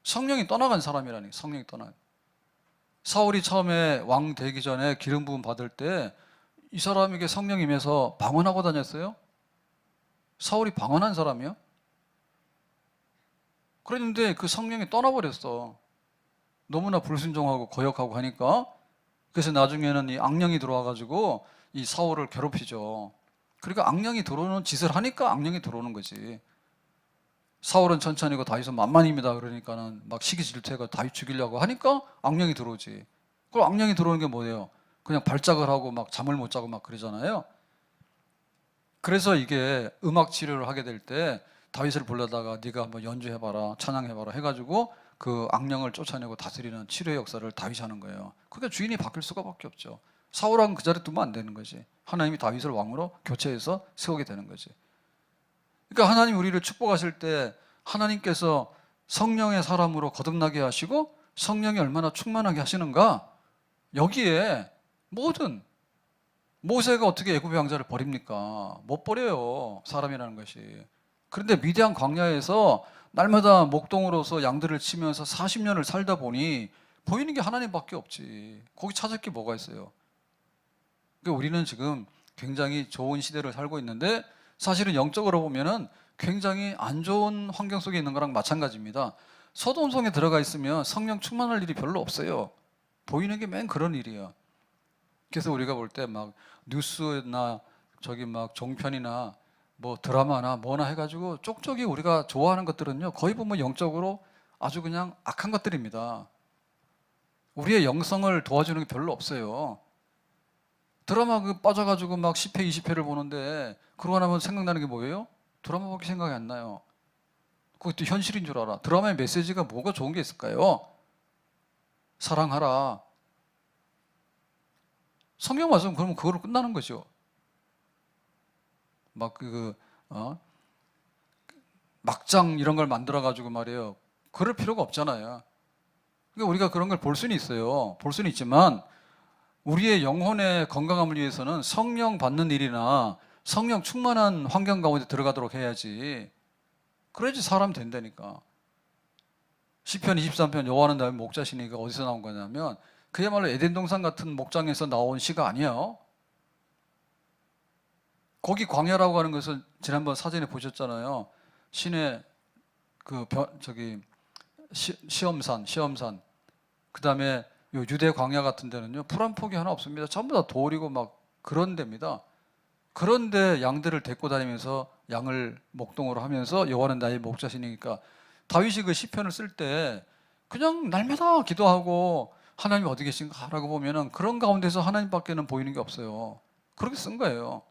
성령이 떠나간 사람이라니. 성령이 떠나. 사울이 처음에 왕 되기 전에 기름 부음 받을 때 이 사람에게 성령이 임해서 방언하고 다녔어요? 사울이 방언한 사람이요? 그랬는데 그 성령이 떠나버렸어. 너무나 불순종하고 거역하고 하니까. 그래서 나중에는 이 악령이 들어와가지고 이 사울을 괴롭히죠. 그러니까 악령이 들어오는 짓을 하니까 악령이 들어오는 거지. 사울은 천천히고 다윗은 만만입니다 그러니까는 막 시기 질투해가 다윗 죽이려고 하니까 악령이 들어오지. 그럼 악령이 들어오는 게 뭐예요? 그냥 발작을 하고 막 잠을 못 자고 막 그러잖아요. 그래서 이게 음악 치료를 하게 될 때 다윗을 불러다가 네가 한번 연주해봐라, 찬양해봐라 해가지고 그 악령을 쫓아내고 다스리는 치료의 역사를 다윗이 하는 거예요. 그러니까 주인이 바뀔 수가 밖에 없죠. 사울왕 그 자리에 두면 안 되는 거지. 하나님이 다윗을 왕으로 교체해서 세우게 되는 거지. 그러니까 하나님 우리를 축복하실 때 하나님께서 성령의 사람으로 거듭나게 하시고 성령이 얼마나 충만하게 하시는가, 여기에 모든, 모세가 어떻게 애굽의 왕자를 버립니까? 못 버려요, 사람이라는 것이. 그런데 미디안 광야에서 날마다 목동으로서 양들을 치면서 40년을 살다 보니 보이는 게 하나님밖에 없지. 거기 찾을 게 뭐가 있어요? 그러니까 우리는 지금 굉장히 좋은 시대를 살고 있는데 사실은 영적으로 보면은 굉장히 안 좋은 환경 속에 있는 거랑 마찬가지입니다. 소돔성에 들어가 있으면 성령 충만할 일이 별로 없어요. 보이는 게 맨 그런 일이에요. 그래서 우리가 볼 때 막 뉴스나 저기 막 종편이나 뭐 드라마나 뭐나 해가지고 쪽쪽이 우리가 좋아하는 것들은요, 거의 보면 영적으로 아주 그냥 악한 것들입니다. 우리의 영성을 도와주는 게 별로 없어요. 드라마 그 빠져가지고 막 10회, 20회를 보는데 그러고 나면 생각나는 게 뭐예요? 드라마밖에 생각이 안 나요. 그것도 현실인 줄 알아. 드라마의 메시지가 뭐가 좋은 게 있을까요? 사랑하라. 성경 말씀 그러면 그거로 끝나는 거죠. 막 막장 이런 걸 만들어가지고 말이에요. 그럴 필요가 없잖아요. 그러니까 우리가 그런 걸 볼 수는 있어요. 볼 수는 있지만 우리의 영혼의 건강함을 위해서는 성령 받는 일이나 성령 충만한 환경 가운데 들어가도록 해야지. 그래야지 사람 된다니까. 시편 23편 여호와는 나의 목자시니가 어디서 나온 거냐면 그야말로 에덴 동산 같은 목장에서 나온 시가 아니에요. 거기 광야라고 하는 것은 지난번 사진에 보셨잖아요. 시내 시험산, 그 다음에 유대 광야 같은 데는요, 풀 한 폭이 하나 없습니다. 전부 다 돌이고 막 그런 데입니다. 그런데 양들을 데리고 다니면서 양을 목동으로 하면서 여호와는 나의 목자시니까 다윗이 그 시편을 쓸 때 그냥 날마다 기도하고 하나님 어디 계신가 라고 보면은 그런 가운데서 하나님밖에는 보이는 게 없어요. 그렇게 쓴 거예요.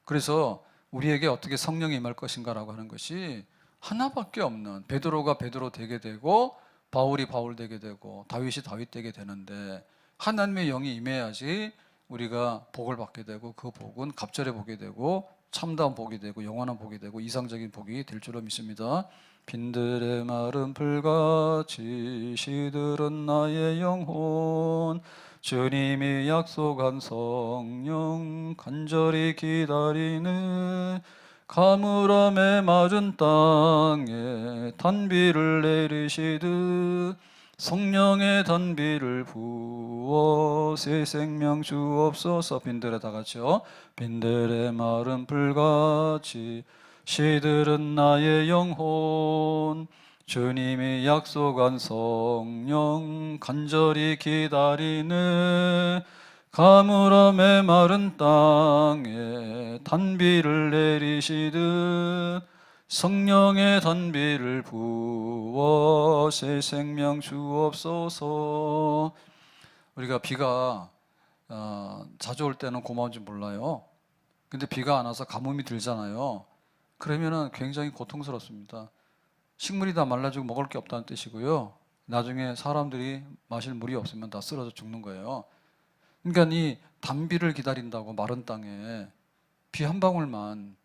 그래서 우리에게 어떻게 성령이 임할 것인가라고 하는 것이 하나밖에 없는, 베드로가 베드로 되게 되고 바울이 바울 되게 되고 다윗이 다윗 되게 되는데 하나님의 영이 임해야지 우리가 복을 받게 되고 그 복은 갑절의 복이 되고 참다운 복이 되고 영원한 복이 되고 이상적인 복이 될 줄로 믿습니다. 빈들의 마른 풀같이 시들은 나의 영혼, 주님이 약속한 성령 간절히 기다리네. 가물어 메마른 땅에 단비를 내리시듯 성령의 단비를 부어 새 생명 주옵소서. 빈들에 다 같이요. 빈들의 마른 불같이 시들은 나의 영혼, 주님이 약속한 성령 간절히 기다리네. 가물어 메마른 땅에 단비를 내리시듯 성령의 단비를 부어 새 생명 주옵소서. 우리가 비가 자주 올 때는 고마운지 몰라요. 근데 비가 안 와서 가뭄이 들잖아요. 그러면은 굉장히 고통스럽습니다. 식물이 다 말라지고 먹을 게 없다는 뜻이고요. 나중에 사람들이 마실 물이 없으면 다 쓰러져 죽는 거예요. 그러니까 이 단비를 기다린다고 마른 땅에 비 한 방울만.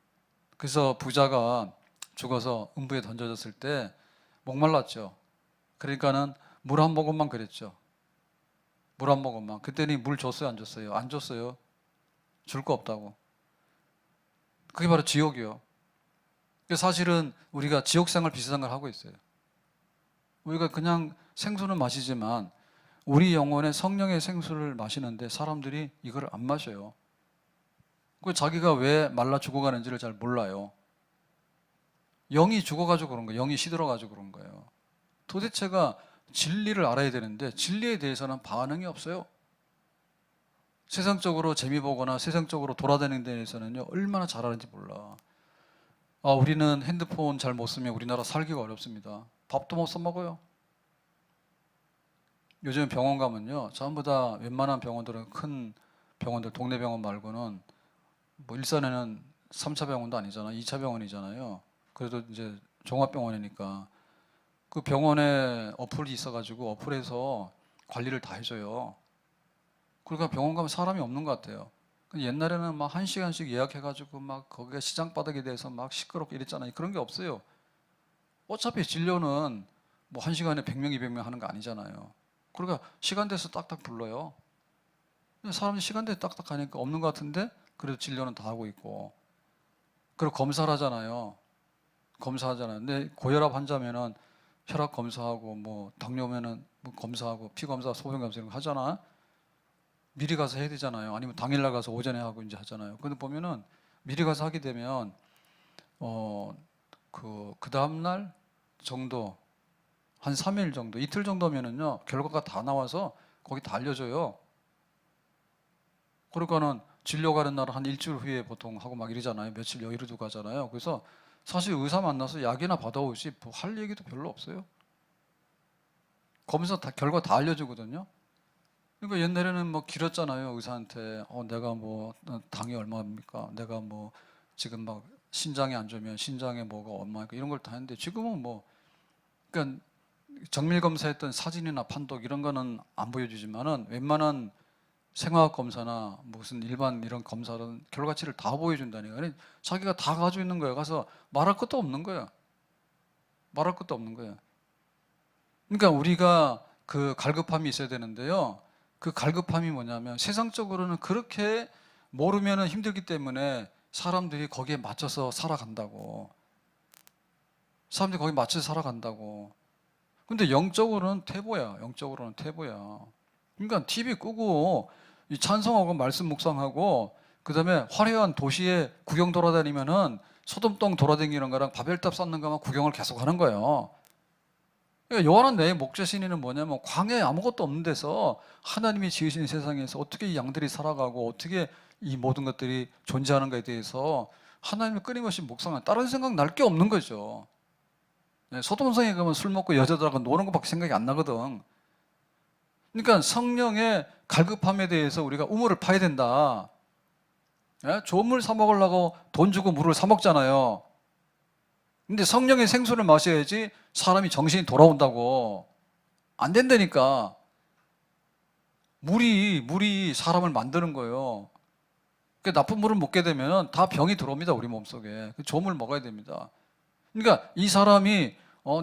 그래서 부자가 죽어서 음부에 던져졌을 때 목말랐죠. 그러니까는 물 한 모금만 그랬죠. 물 한 모금만. 그때는 물 줬어요, 안 줬어요? 안 줬어요. 줄 거 없다고. 그게 바로 지옥이요. 사실은 우리가 지옥생활 비슷한 걸 하고 있어요. 우리가 그냥 생수는 마시지만 우리 영혼에 성령의 생수를 마시는데 사람들이 이걸 안 마셔요. 그 자기가 왜 말라 죽어가는지를 잘 몰라요. 영이 죽어가지고 그런 거예요. 영이 시들어가지고 그런 거예요. 도대체가 진리를 알아야 되는데 진리에 대해서는 반응이 없어요. 세상적으로 재미 보거나 세상적으로 돌아다니는 데 대해서는요, 얼마나 잘하는지 몰라. 우리는 핸드폰 잘 못 쓰면 우리나라 살기가 어렵습니다. 밥도 못 써먹어요. 요즘 병원 가면요, 전부 다 웬만한 병원들은 큰 병원들, 동네 병원 말고는 뭐 일산에는 3차 병원도 아니잖아, 2차 병원이잖아요. 그래도 이제 종합병원이니까 그 병원에 어플이 있어가지고 어플에서 관리를 다 해줘요. 그러니까 병원 가면 사람이 없는 것 같아요. 옛날에는 막 1시간씩 예약해가지고 막 거기가 시장바닥에 대해서 막 시끄럽게 이랬잖아요. 그런 게 없어요. 어차피 진료는 뭐 1시간에 100명, 200명 하는 거 아니잖아요. 그러니까 시간 돼서 딱딱 불러요. 사람들이 시간 돼서 딱딱 가니까 없는 것 같은데 그래도 진료는 다 하고 있고. 그리고 검사를 하잖아요. 검사하잖아요. 근데 고혈압 환자면은 혈압 검사하고 뭐 당뇨면은 뭐 검사하고 피 검사, 소변 검사 이런 거 하잖아. 미리 가서 해야 되잖아요. 아니면 당일날 가서 오전에 하고 이제 하잖아요. 근데 보면은 미리 가서 하게 되면 그 다음 날 정도, 한 3일 정도, 이틀 정도면은요, 결과가 다 나와서 거기 다 알려줘요. 그러니까는 진료 가는 날은 한 일주일 후에 보통 하고 막 이러잖아요. 며칠 여유를 두고 가잖아요. 그래서 사실 의사 만나서 약이나 받아오지 뭐 할 얘기도 별로 없어요. 검사 다 결과 다 알려주거든요. 그러니까 옛날에는 뭐 길었잖아요. 의사한테 내가 뭐 당이 얼마입니까? 내가 뭐 지금 막 신장이 안 좋으면 신장에 뭐가 얼마니까 이런 걸 다 했는데 지금은 뭐 그러니까 정밀 검사했던 사진이나 판독 이런 거는 안 보여주지만은 웬만한 생화학 검사나 무슨 일반 이런 검사는 결과치를 다 보여준다니까. 자기가 다 가지고 있는 거예요. 가서 말할 것도 없는 거예요. 말할 것도 없는 거예요. 그러니까 우리가 그 갈급함이 있어야 되는데요. 그 갈급함이 뭐냐면 세상적으로는 그렇게 모르면 힘들기 때문에 사람들이 거기에 맞춰서 살아간다고. 사람들이 거기에 맞춰서 살아간다고. 근데 영적으로는 태보야. 영적으로는 태보야. 그러니까 TV 끄고 이 찬송하고 말씀 묵상하고 그다음에 화려한 도시에 구경 돌아다니면은 소돔동 돌아다니는 거랑 바벨탑 쌓는 거만 구경을 계속 하는 거예요. 그러니까 요한은 내 목자 신이는 뭐냐면 광야에 아무것도 없는 데서 하나님이 지으신 세상에서 어떻게 이 양들이 살아가고 어떻게 이 모든 것들이 존재하는가에 대해서 하나님을 끊임없이 묵상하는, 다른 생각 날 게 없는 거죠. 소돔성에 가면 술 먹고 여자들하고 노는 것밖에 생각이 안 나거든. 그러니까 성령의 갈급함에 대해서 우리가 우물을 파야 된다. 좋은 물 사 먹으려고 돈 주고 물을 사 먹잖아요. 근데 성령의 생수를 마셔야지 사람이 정신이 돌아온다고. 안 된다니까. 물이 사람을 만드는 거예요. 그러니까 나쁜 물을 먹게 되면 다 병이 들어옵니다, 우리 몸속에. 좋은 물 먹어야 됩니다. 그러니까 이 사람이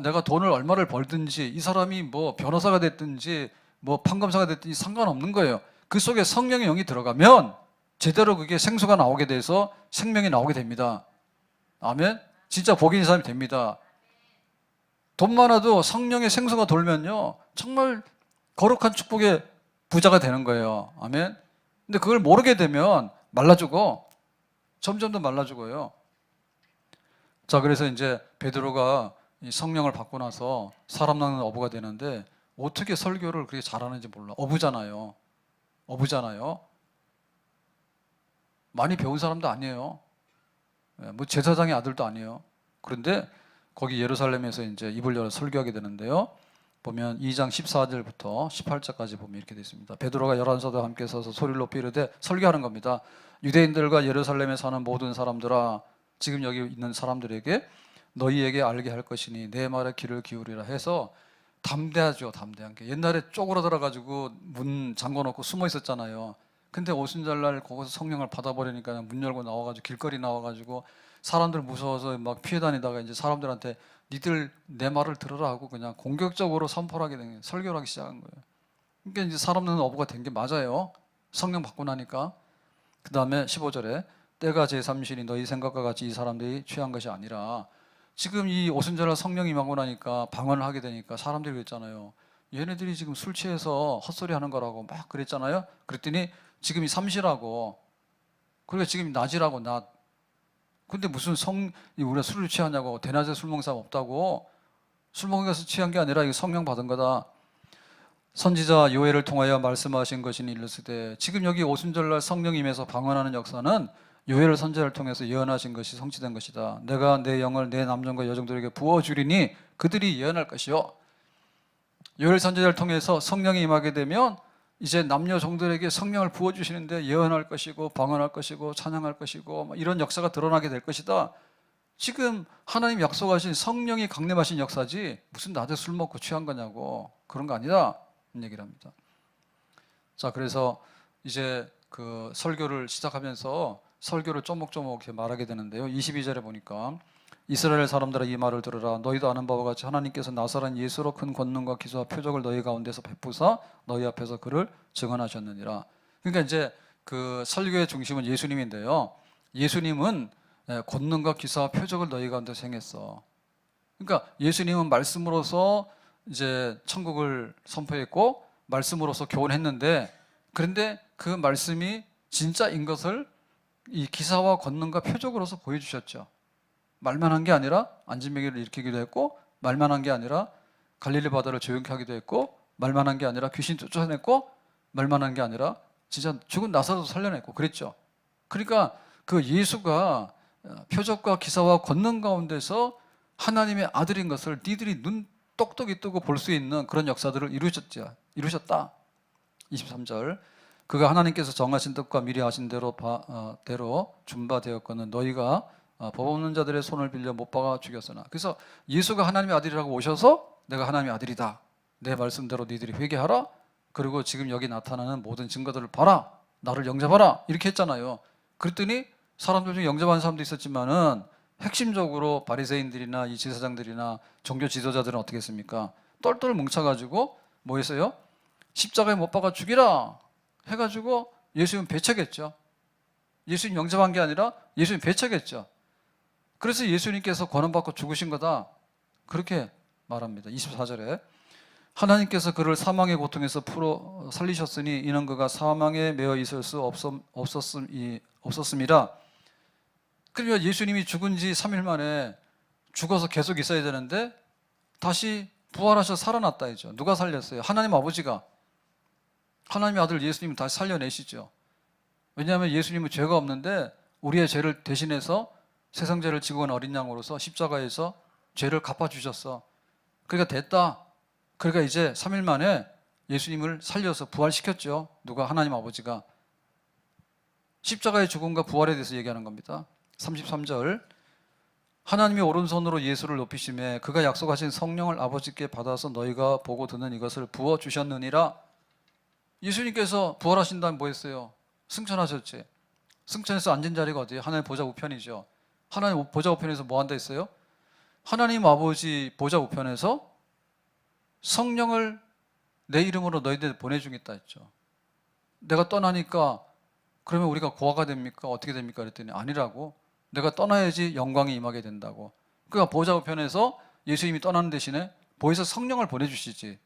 내가 돈을 얼마를 벌든지, 이 사람이 뭐 변호사가 됐든지 뭐 판검사가 됐든지 상관없는 거예요. 그 속에 성령의 영이 들어가면 제대로 그게 생수가 나오게 돼서 생명이 나오게 됩니다. 아멘. 진짜 복 있는 사람이 됩니다. 돈 많아도 성령의 생수가 돌면요, 정말 거룩한 축복의 부자가 되는 거예요. 아멘. 근데 그걸 모르게 되면 말라 죽어. 점점 더 말라 죽어요. 자, 그래서 이제 베드로가 이 성령을 받고 나서 사람 낳는 어부가 되는데 어떻게 설교를 그렇게 잘하는지 몰라. 어부잖아요. 어부잖아요. 많이 배운 사람도 아니에요. 뭐 제사장의 아들도 아니에요. 그런데 거기 예루살렘에서 이제 입을 열어 설교하게 되는데요. 보면 2장 14절부터 18절까지 보면 이렇게 되어 있습니다. 베드로가 11사도와 함께 서서 소리를 높이 이르되 설교하는 겁니다. 유대인들과 예루살렘에 사는 모든 사람들아, 지금 여기 있는 사람들에게 너희에게 알게 할 것이니 내 말에 귀를 기울이라 해서 담대하죠. 담대한 게. 옛날에 쪼그라들어 가지고 문 잠궈놓고 숨어 있었잖아요. 근데 오순절날 거기서 성령을 받아버리니까 문 열고 나와가지고 길거리 나와가지고 사람들 무서워서 막 피해 다니다가 이제 사람들한테 니들 내 말을 들으라 하고 그냥 공격적으로 선포를 하게 된 거예요. 설교를 하기 시작한 거예요. 그러니까 이제 사람 낳는 어부가 된 게 맞아요. 성령 받고 나니까. 그 다음에 15절에 때가 제3신이 너희 생각과 같이 이 사람들이 취한 것이 아니라, 지금 이 오순절날 성령이 임하고 나니까 방언을 하게 되니까 사람들이 그랬잖아요. 얘네들이 지금 술 취해서 헛소리 하는 거라고 막 그랬잖아요. 그랬더니 지금 이 삼시라고, 그러니까 지금 낮이라고, 낮. 근데 무슨 우리가 술을 취하냐고, 대낮에 술 먹는 사람 없다고. 술 먹어서 취한 게 아니라 이거 성령 받은 거다. 선지자 요엘을 통하여 말씀하신 것이니 이르시되, 지금 여기 오순절날 성령이 임해서 방언하는 역사는 요엘 선지자를 통해서 예언하신 것이 성취된 것이다. 내가 내 영을 내 남정과 여정들에게 부어주리니 그들이 예언할 것이요. 요엘 선지자를 통해서 성령이 임하게 되면 이제 남녀 종들에게 성령을 부어주시는데 예언할 것이고 방언할 것이고 찬양할 것이고 이런 역사가 드러나게 될 것이다. 지금 하나님 약속하신 성령이 강림하신 역사지 무슨 낮에 술 먹고 취한 거냐고, 그런 거 아니다 얘기를 합니다. 자, 그래서 이제 그 설교를 시작하면서 설교를 쪼목쪼목 이렇게 말하게 되는데요. 22절에 보니까 이스라엘 사람들아 이 말을 들으라. 너희도 아는 바와 같이 하나님께서 나사렛 예수로 큰 권능과 기사와 표적을 너희 가운데서 베푸사 너희 앞에서 그를 증언하셨느니라. 그러니까 이제 그 설교의 중심은 예수님인데요. 예수님은 권능과 기사와 표적을 너희 가운데서 행했어. 그러니까 예수님은 말씀으로서 이제 천국을 선포했고 말씀으로서 교훈했는데, 그런데 그 말씀이 진짜인 것을 이 기사와 권능과 표적으로서 보여주셨죠. 말만 한 게 아니라 안진뱅이를 일으키기도 했고, 말만 한 게 아니라 갈릴리 바다를 조용케 하기도 했고, 말만 한 게 아니라 귀신 쫓아냈고, 말만 한 게 아니라 진짜 죽은 나사로도 살려냈고 그랬죠. 그러니까 그 예수가 표적과 기사와 권능 가운데서 하나님의 아들인 것을 니들이 눈 똑똑히 뜨고 볼 수 있는 그런 역사들을 이루셨다. 23절, 그가 하나님께서 정하신 뜻과 미리 하신 대로 준바되었거늘 너희가 법 없는 자들의 손을 빌려 못 박아 죽였으나. 그래서 예수가 하나님의 아들이라고 오셔서 내가 하나님의 아들이다, 내 말씀대로 너희들이 회개하라, 그리고 지금 여기 나타나는 모든 증거들을 봐라, 나를 영접하라, 이렇게 했잖아요. 그랬더니 사람들 중에 영접하는 사람도 있었지만은 핵심적으로 바리새인들이나 이 제사장들이나 종교 지도자들은 어떻게 했습니까? 똘똘 뭉쳐가지고 뭐 했어요? 십자가에 못 박아 죽이라 해가지고 예수님 배척했죠. 예수님 영접한 게 아니라 예수님 배척했죠. 그래서 예수님께서 권한받고 죽으신 거다, 그렇게 말합니다. 24절에 하나님께서 그를 사망의 고통에서 풀어 살리셨으니 이는 그가 사망에 매어 있을 수 없었음이라. 그러면 예수님이 죽은 지 3일 만에 죽어서 계속 있어야 되는데 다시 부활하셔 살아났다 했죠. 누가 살렸어요? 하나님 아버지가. 하나님의 아들 예수님을 다시 살려내시죠. 왜냐하면 예수님은 죄가 없는데 우리의 죄를 대신해서 세상 죄를 지고 간 어린 양으로서 십자가에서 죄를 갚아주셨어. 그러니까 됐다. 그러니까 이제 3일 만에 예수님을 살려서 부활시켰죠. 누가? 하나님 아버지가. 십자가의 죽음과 부활에 대해서 얘기하는 겁니다. 33절, 하나님이 오른손으로 예수를 높이시매 그가 약속하신 성령을 아버지께 받아서 너희가 보고 듣는 이것을 부어주셨느니라. 예수님께서 부활하신 다음에 뭐 했어요? 승천하셨지. 승천해서 앉은 자리가 어디예요? 하나님 보좌 우편이죠. 하나님 보좌 우편에서 뭐 한다 했어요? 하나님 아버지 보좌 우편에서 성령을 내 이름으로 너희들 보내주겠다 했죠. 내가 떠나니까 그러면 우리가 고아가 됩니까? 어떻게 됩니까? 그랬더니 아니라고. 내가 떠나야지 영광이 임하게 된다고. 그러니까 보좌 우편에서 예수님이 떠나는 대신에 보혜사 성령을 보내주시지.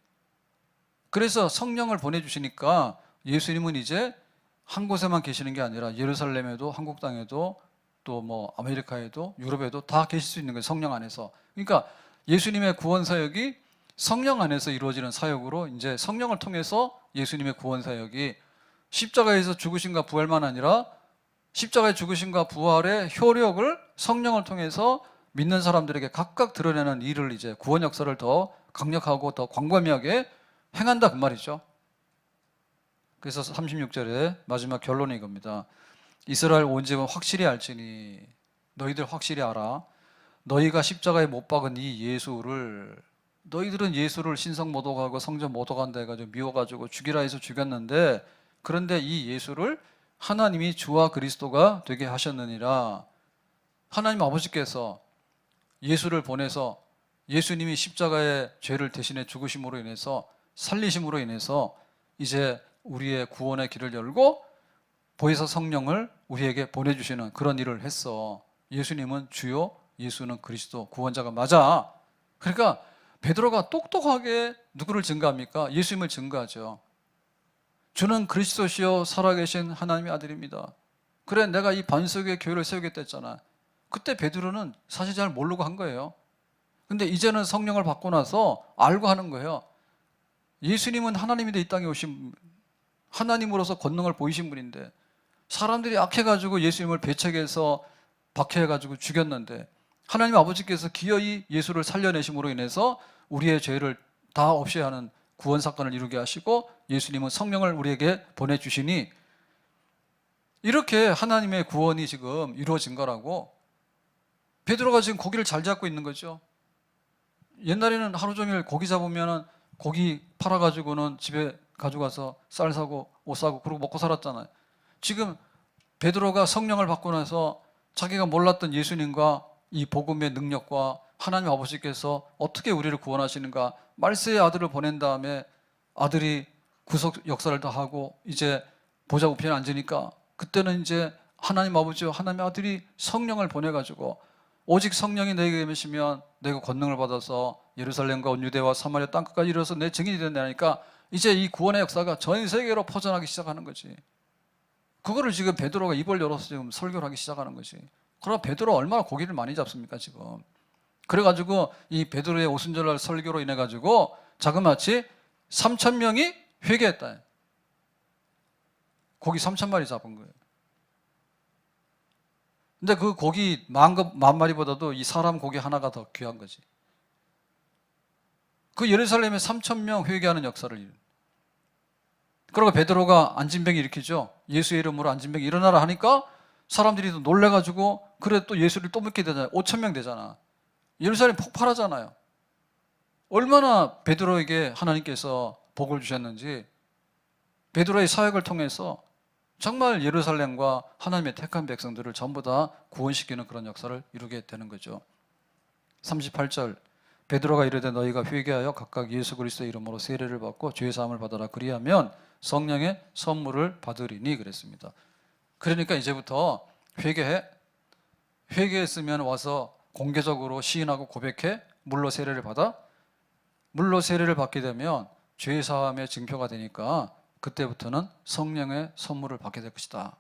그래서 성령을 보내주시니까 예수님은 이제 한 곳에만 계시는 게 아니라 예루살렘에도, 한국 땅에도, 또 뭐 아메리카에도, 유럽에도 다 계실 수 있는 거예요. 성령 안에서. 그러니까 예수님의 구원 사역이 성령 안에서 이루어지는 사역으로, 이제 성령을 통해서 예수님의 구원 사역이 십자가에서 죽으심과 부활만 아니라 십자가의 죽으심과 부활의 효력을 성령을 통해서 믿는 사람들에게 각각 드러내는 일을, 이제 구원 역사를 더 강력하고 더 광범위하게 행한다 그 말이죠. 그래서 36절에 마지막 결론이 이겁니다. 이스라엘 온 집은 확실히 알지니, 너희들 확실히 알아. 너희가 십자가에 못 박은 이 예수를, 너희들은 예수를 신성 모독하고 성전 모독한다 해가지고 미워가지고 죽이라 해서 죽였는데, 그런데 이 예수를 하나님이 주와 그리스도가 되게 하셨느니라. 하나님 아버지께서 예수를 보내서 예수님이 십자가의 죄를 대신해 죽으심으로 인해서, 살리심으로 인해서 이제 우리의 구원의 길을 열고 보혜사 성령을 우리에게 보내주시는 그런 일을 했어. 예수님은 주요, 예수는 그리스도, 구원자가 맞아. 그러니까 베드로가 똑똑하게 누구를 증거합니까? 예수님을 증거하죠. 주는 그리스도시요 살아계신 하나님의 아들입니다. 그래, 내가 이 반석의 교회를 세우겠다 했잖아. 그때 베드로는 사실 잘 모르고 한 거예요. 근데 이제는 성령을 받고 나서 알고 하는 거예요. 예수님은 하나님이 이 땅에 오신, 하나님으로서 권능을 보이신 분인데, 사람들이 악해가지고 예수님을 배척해서 박해해가지고 죽였는데, 하나님 아버지께서 기어이 예수를 살려내심으로 인해서 우리의 죄를 다 없이 하는 구원 사건을 이루게 하시고, 예수님은 성령을 우리에게 보내주시니, 이렇게 하나님의 구원이 지금 이루어진 거라고. 베드로가 지금 고기를 잘 잡고 있는 거죠. 옛날에는 하루 종일 고기 잡으면 고기 팔아가지고는 집에 가져가서 쌀 사고 옷 사고 그러고 먹고 살았잖아요. 지금 베드로가 성령을 받고 나서 자기가 몰랐던 예수님과 이 복음의 능력과 하나님 아버지께서 어떻게 우리를 구원하시는가, 말세의 아들을 보낸 다음에 아들이 구속 역사를 다 하고 이제 보좌 우편에 앉으니까, 그때는 이제 하나님 아버지와 하나님의 아들이 성령을 보내가지고, 오직 성령이 너에게 임하시면 내가 권능을 받아서 예루살렘과 온 유대와 사마리아 땅끝까지 이르러서 내 증인이 된다니까, 이제 이 구원의 역사가 전 세계로 퍼져나가기 시작하는 거지. 그거를 지금 베드로가 입을 열어서 지금 설교를 하기 시작하는 거지. 그러나 베드로가 얼마나 고기를 많이 잡습니까 지금. 그래가지고 이 베드로의 오순절날 설교로 인해 가지고 자그마치 3,000명이 회개했다. 고기 3,000마리 잡은 거예요. 근데 그 고기 10,000마리보다도 이 사람 고기 하나가 더 귀한 거지. 그 예루살렘에 3,000명 회개하는 역사를 이룬. 그리고 베드로가 안진병이 일으키죠. 예수의 이름으로 안진병이 일어나라 하니까 사람들이 또 놀래가지고, 그래 또 예수를 또 믿게 되잖아요. 5,000명 되잖아. 예루살렘 폭발하잖아요. 얼마나 베드로에게 하나님께서 복을 주셨는지, 베드로의 사역을 통해서 정말 예루살렘과 하나님의 택한 백성들을 전부 다 구원시키는 그런 역사를 이루게 되는 거죠. 38절, 베드로가 이르되 너희가 회개하여 각각 예수 그리스도의 이름으로 세례를 받고 죄 사함을 받아라. 그리하면 성령의 선물을 받으리니 그랬습니다. 그러니까 이제부터 회개해. 회개했으면 와서 공개적으로 시인하고 고백해. 물로 세례를 받아. 물로 세례를 받게 되면 죄 사함의 증표가 되니까 그때부터는 성령의 선물을 받게 될 것이다.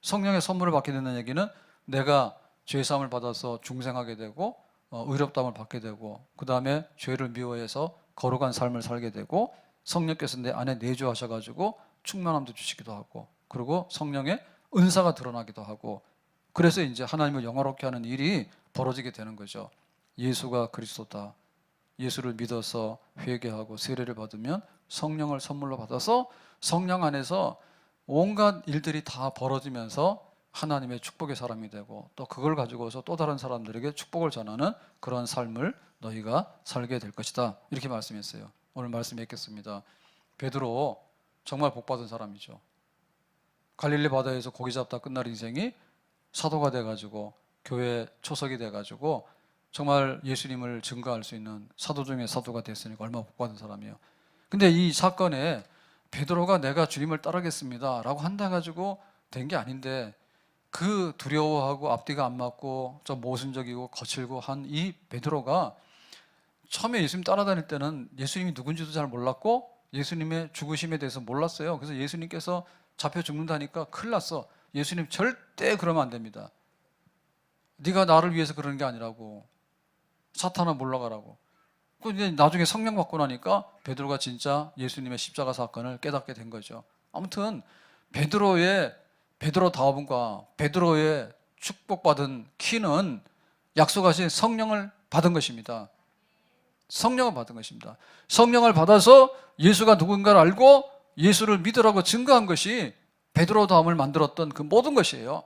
성령의 선물을 받게 되는 얘기는 내가 죄 사함을 받아서 중생하게 되고 의롭다함을 받게 되고, 그 다음에 죄를 미워해서 거룩한 삶을 살게 되고, 성령께서 내 안에 내주하셔가지고 충만함도 주시기도 하고, 그리고 성령의 은사가 드러나기도 하고, 그래서 이제 하나님을 영화롭게 하는 일이 벌어지게 되는 거죠. 예수가 그리스도다. 예수를 믿어서 회개하고 세례를 받으면 성령을 선물로 받아서 성령 안에서 온갖 일들이 다 벌어지면서 하나님의 축복의 사람이 되고, 또 그걸 가지고서 또 다른 사람들에게 축복을 전하는 그런 삶을 너희가 살게 될 것이다. 이렇게 말씀했어요. 오늘 말씀 읽겠습니다. 베드로 정말 복받은 사람이죠. 갈릴리 바다에서 고기 잡다 끝날 인생이 사도가 돼가지고 교회 초석이 돼가지고 정말 예수님을 증거할 수 있는 사도 중에 사도가 됐으니까 얼마나 복받은 사람이에요. 근데 이 사건에 베드로가 내가 주님을 따르겠습니다 라고 한다 가지고 된 게 아닌데, 그 두려워하고 앞뒤가 안 맞고 좀 모순적이고 거칠고 한 이 베드로가 처음에 예수님 따라다닐 때는 예수님이 누군지도 잘 몰랐고 예수님의 죽으심에 대해서 몰랐어요. 그래서 예수님께서 잡혀 죽는다니까 큰일 났어. 예수님 절대 그러면 안 됩니다. 네가 나를 위해서 그러는 게 아니라고. 사탄아 물러가라고. 근데 나중에 성령 받고 나니까 베드로가 진짜 예수님의 십자가 사건을 깨닫게 된 거죠. 아무튼 베드로다움과 베드로의 축복받은 키는 약속하신 성령을 받은 것입니다. 성령을 받은 것입니다. 성령을 받아서 예수가 누군가를 알고 예수를 믿으라고 증거한 것이 베드로다움을 만들었던 그 모든 것이에요.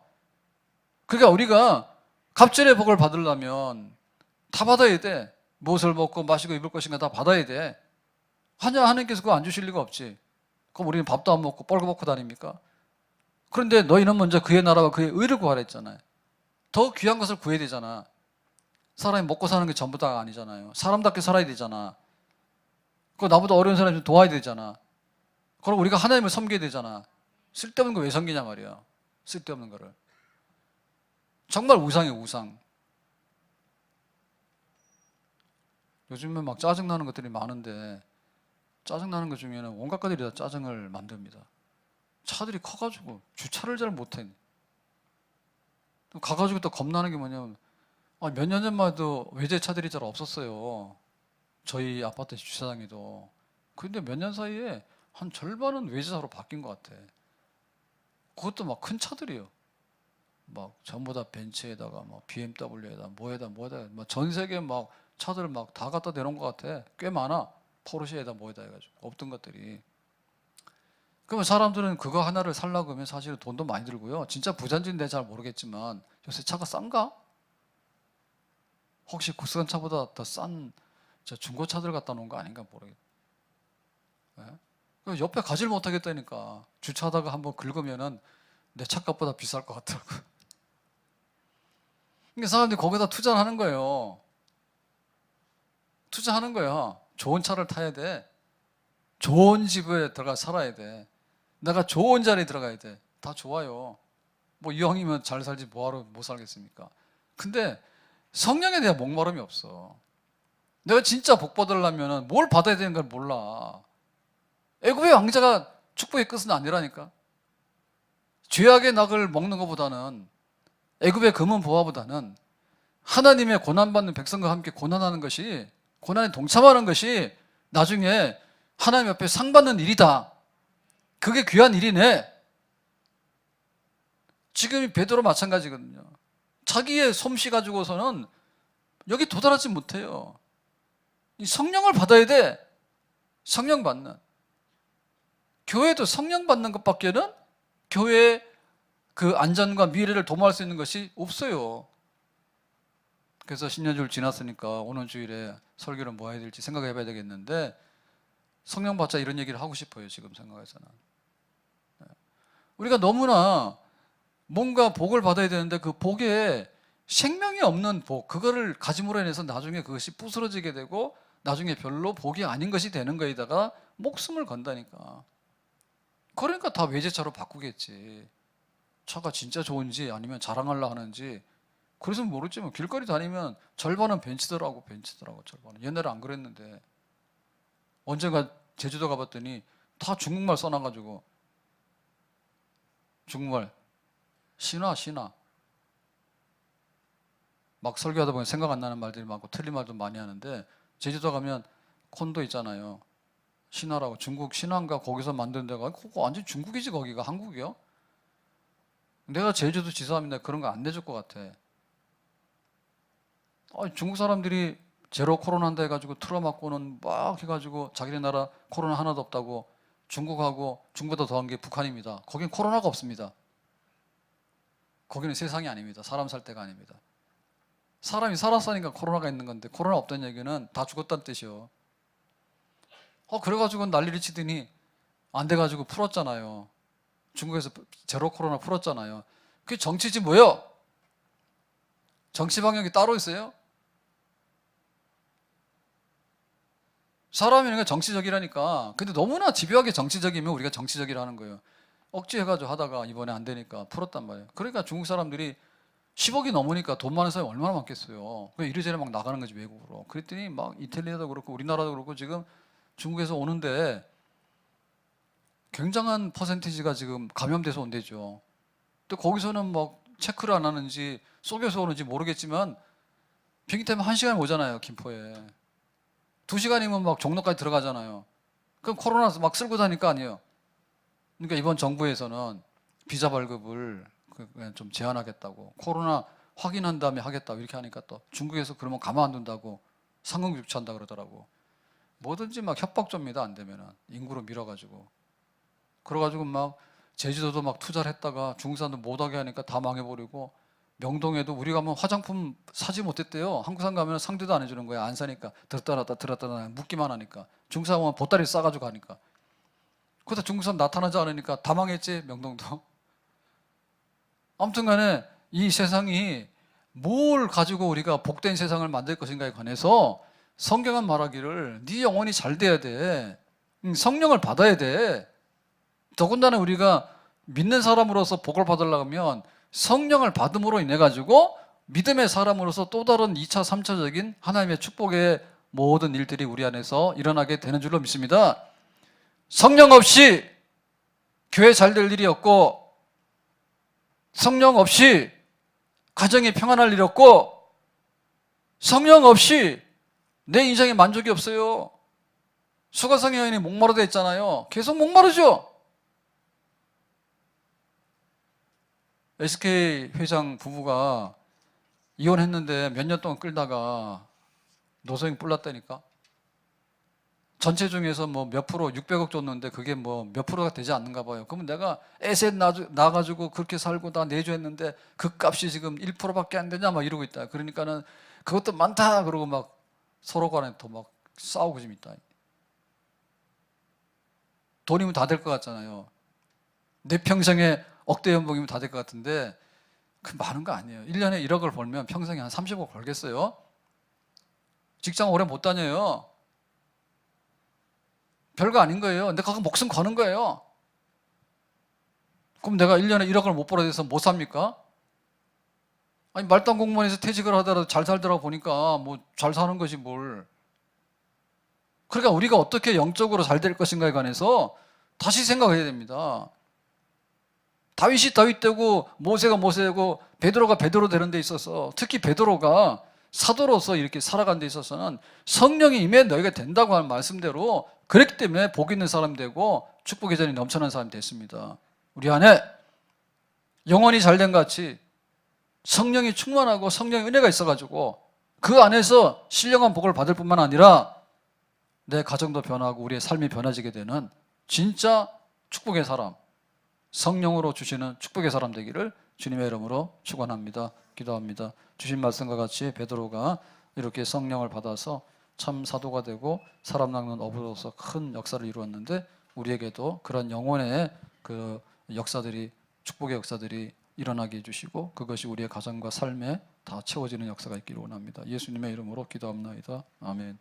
그러니까 우리가 갑절의 복을 받으려면 다 받아야 돼. 무엇을 먹고 마시고 입을 것인가 다 받아야 돼. 하나님께서 그거 안 주실 리가 없지. 그럼 우리는 밥도 안 먹고 뻘거벗고 다닙니까? 그런데 너희는 먼저 그의 나라와 그의 의를 구하라 했잖아요. 더 귀한 것을 구해야 되잖아. 사람이 먹고 사는 게 전부 다가 아니잖아요. 사람답게 살아야 되잖아. 그 나보다 어려운 사람 좀 도와야 되잖아. 그럼 우리가 하나님을 섬겨야 되잖아. 쓸데없는 거 왜 섬기냐 말이야. 쓸데없는 거를. 정말 우상이에요, 우상. 요즘에 막 짜증나는 것들이 많은데 짜증나는 것 중에는 온갖 것들이 다 짜증을 만듭니다. 차들이 커가지고 주차를 잘 못해. 가가지고 또 겁나는 게 뭐냐면 몇 년 전만 해도 외제차들이 잘 없었어요. 저희 아파트 주차장에도. 그런데 몇 년 사이에 한 절반은 외제차로 바뀐 것 같아. 그것도 막 큰 차들이요. 막 전부 다 벤츠에다가 막 BMW에다 뭐에다 막 전 세계 막 차들을 막 다 갖다 대놓은 것 같아. 꽤 많아. 포르쉐에다 뭐에다 해가지고 없던 것들이. 그러면 사람들은 그거 하나를 살려고 하면 사실은 돈도 많이 들고요. 진짜 부자인지는 잘 모르겠지만 요새 차가 싼가? 혹시 국산 차보다 더 싼 중고차들 갖다 놓은 거 아닌가 모르겠네. 옆에 가지를 못하겠다니까. 주차하다가 한번 긁으면은 내 차값보다 비쌀 것 같더라고. 그러니까 사람들이 거기다 투자를 하는 거예요. 투자하는 거야. 좋은 차를 타야 돼. 좋은 집에 들어가 살아야 돼. 내가 좋은 자리에 들어가야 돼. 다 좋아요. 뭐 이왕이면 잘 살지 뭐하러 못 살겠습니까? 근데 성령에 대한 목마름이 없어. 내가 진짜 복 받으려면 뭘 받아야 되는 걸 몰라. 애굽의 왕자가 축복의 끝은 아니라니까. 죄악의 낙을 먹는 것보다는 애굽의 금은 보화보다는 하나님의 고난받는 백성과 함께 고난하는 것이, 고난에 동참하는 것이 나중에 하나님 앞에 상 받는 일이다. 그게 귀한 일이네. 지금 베드로 마찬가지거든요. 자기의 솜씨 가지고서는 여기 도달하지 못해요. 이 성령을 받아야 돼. 성령 받는. 교회도 성령 받는 것밖에는 교회의 그 안전과 미래를 도모할 수 있는 것이 없어요. 그래서 신년주일 지났으니까 오는 주일에 설교를 뭐 해야 될지 생각해 봐야 되겠는데, 성령 받자 이런 얘기를 하고 싶어요. 지금 생각해서는. 우리가 너무나 뭔가 복을 받아야 되는데 그 복에 생명이 없는 복, 그거를 가짐으로 인해서 나중에 그것이 부스러지게 되고 나중에 별로 복이 아닌 것이 되는 거에다가 목숨을 건다니까. 그러니까 다 외제차로 바꾸겠지. 차가 진짜 좋은지 아니면 자랑하려 하는지. 그래서 모르지만 길거리 다니면 절반은 벤츠더라고. 절반은. 옛날에 안 그랬는데. 언젠가 제주도 가봤더니 다 중국말 써놔가지고, 중국말 신화 막 설교하다 보면 생각 안 나는 말들이 많고 틀린 말도 많이 하는데, 제주도 가면 콘도 있잖아요. 신화라고. 중국 신화인가 거기서 만든 데가, 그거 완전 중국이지. 거기가 한국이요? 내가 제주도 지사하면 내가 그런 거 안 내줄 것 같아. 중국 사람들이 제로 코로나 한다 해가지고 틀어막고는 막 해가지고 자기네 나라 코로나 하나도 없다고. 중국하고 중국보다 더한 게 북한입니다. 거긴 코로나가 없습니다. 거기는 세상이 아닙니다. 사람 살 때가 아닙니다. 사람이 살았으니까 코로나가 있는 건데, 코로나 없다는 얘기는 다 죽었다는 뜻이요. 그래가지고 난리를 치더니 안 돼가지고 풀었잖아요. 중국에서 제로 코로나 풀었잖아요. 그게 정치지 뭐예요? 정치 방향이 따로 있어요? 사람이니까 정치적이라니까. 근데 너무나 집요하게 정치적이면 우리가 정치적이라는 거예요. 억지해가지고 하다가 이번에 안 되니까 풀었단 말이에요. 그러니까 중국 사람들이 10억이 넘으니까 돈 많은 사람이 얼마나 많겠어요. 그 이리저리 막 나가는 거지, 외국으로. 그랬더니 막 이탈리아도 그렇고 우리나라도 그렇고 지금 중국에서 오는데 굉장한 퍼센티지가 지금 감염돼서 온대죠. 또 거기서는 막 체크를 안 하는지 속여서 오는지 모르겠지만 비행기 타면 1시간에 오잖아요, 김포에. 2시간이면 막 종로까지 들어가잖아요. 그럼 코로나 막 쓸고 다닐 거 아니에요. 그러니까 이번 정부에서는 비자 발급을 그냥 좀 제한하겠다고, 코로나 확인한 다음에 하겠다고 이렇게 하니까 또 중국에서 그러면 가만 안 둔다고 상응 조치한다 그러더라고. 뭐든지 막 협박조입니다. 안 되면은 인구로 밀어가지고. 그래가지고 막 제주도도 막 투자를 했다가 중국 사람들 못하게 하니까 다 망해버리고, 명동에도 우리 가면 화장품 사지 못했대요. 한국 사람 가면 상대도 안 해주는 거야. 안 사니까. 들었다 놨다 들었다 놨다 묻기만 하니까. 중국 사람 오면 보따리 싸가지고 가니까. 그러다 중국 사람 나타나지 않으니까 다 망했지, 명동도. 아무튼 간에 이 세상이 뭘 가지고 우리가 복된 세상을 만들 것인가에 관해서 성경은 말하기를 네 영혼이 잘 돼야 돼. 성령을 받아야 돼. 더군다나 우리가 믿는 사람으로서 복을 받으려면 성령을 받음으로 인해 가지고 믿음의 사람으로서 또 다른 2차, 3차적인 하나님의 축복의 모든 일들이 우리 안에서 일어나게 되는 줄로 믿습니다. 성령 없이 교회 잘 될 일이 없고, 성령 없이 가정이 평안할 일이 없고, 성령 없이 내 인생에 만족이 없어요. 수가성 여인이 목마르다 했잖아요. 계속 목마르죠. SK 회장 부부가 이혼했는데 몇 년 동안 끌다가 노소행 뿔났다니까. 전체 중에서 뭐 몇 프로 600억 줬는데 그게 뭐 몇 프로가 되지 않는가 봐요. 그러면 내가 에셋 나가지고 그렇게 살고 다 내조했는데 그 값이 지금 1%밖에 안 되냐 막 이러고 있다. 그러니까는 그것도 많다 그러고 막 서로 간에 또 막 싸우고 좀 있다. 돈이면 다 될 것 같잖아요. 내 평생에 억대 연봉이면 다 될 것 같은데 그 많은 거 아니에요. 1년에 1억을 벌면 평생에 한 30억 벌겠어요? 직장 오래 못 다녀요. 별거 아닌 거예요. 근데 그거 목숨 거는 거예요. 그럼 내가 1년에 1억을 못 벌어야 돼서 못 삽니까? 아니 말단 공무원에서 퇴직을 하더라도 잘 살더라고 보니까 뭐 잘 사는 것이 뭘. 그러니까 우리가 어떻게 영적으로 잘 될 것인가에 관해서 다시 생각해야 됩니다. 다윗이 다윗 되고 모세가 모세 되고 베드로가 베드로 되는 데 있어서, 특히 베드로가 사도로서 이렇게 살아가는 데 있어서는 성령이 임해 너희가 된다고 하는 말씀대로 그랬기 때문에 복 있는 사람 되고 축복의 전이 넘쳐난 사람이 됐습니다. 우리 안에 영혼이 잘된 같이 성령이 충만하고 성령의 은혜가 있어가지고 그 안에서 신령한 복을 받을 뿐만 아니라 내 가정도 변하고 우리의 삶이 변화지게 되는 진짜 축복의 사람, 성령으로 주시는 축복의 사람 되기를 주님의 이름으로 축원합니다. 기도합니다. 주신 말씀과 같이 베드로가 이렇게 성령을 받아서 참 사도가 되고 사람 낚는 어부로서 큰 역사를 이루었는데, 우리에게도 그런 영혼의 그 역사들이, 축복의 역사들이 일어나게 해주시고 그것이 우리의 가정과 삶에 다 채워지는 역사가 있기를 원합니다. 예수님의 이름으로 기도합나이다. 아멘.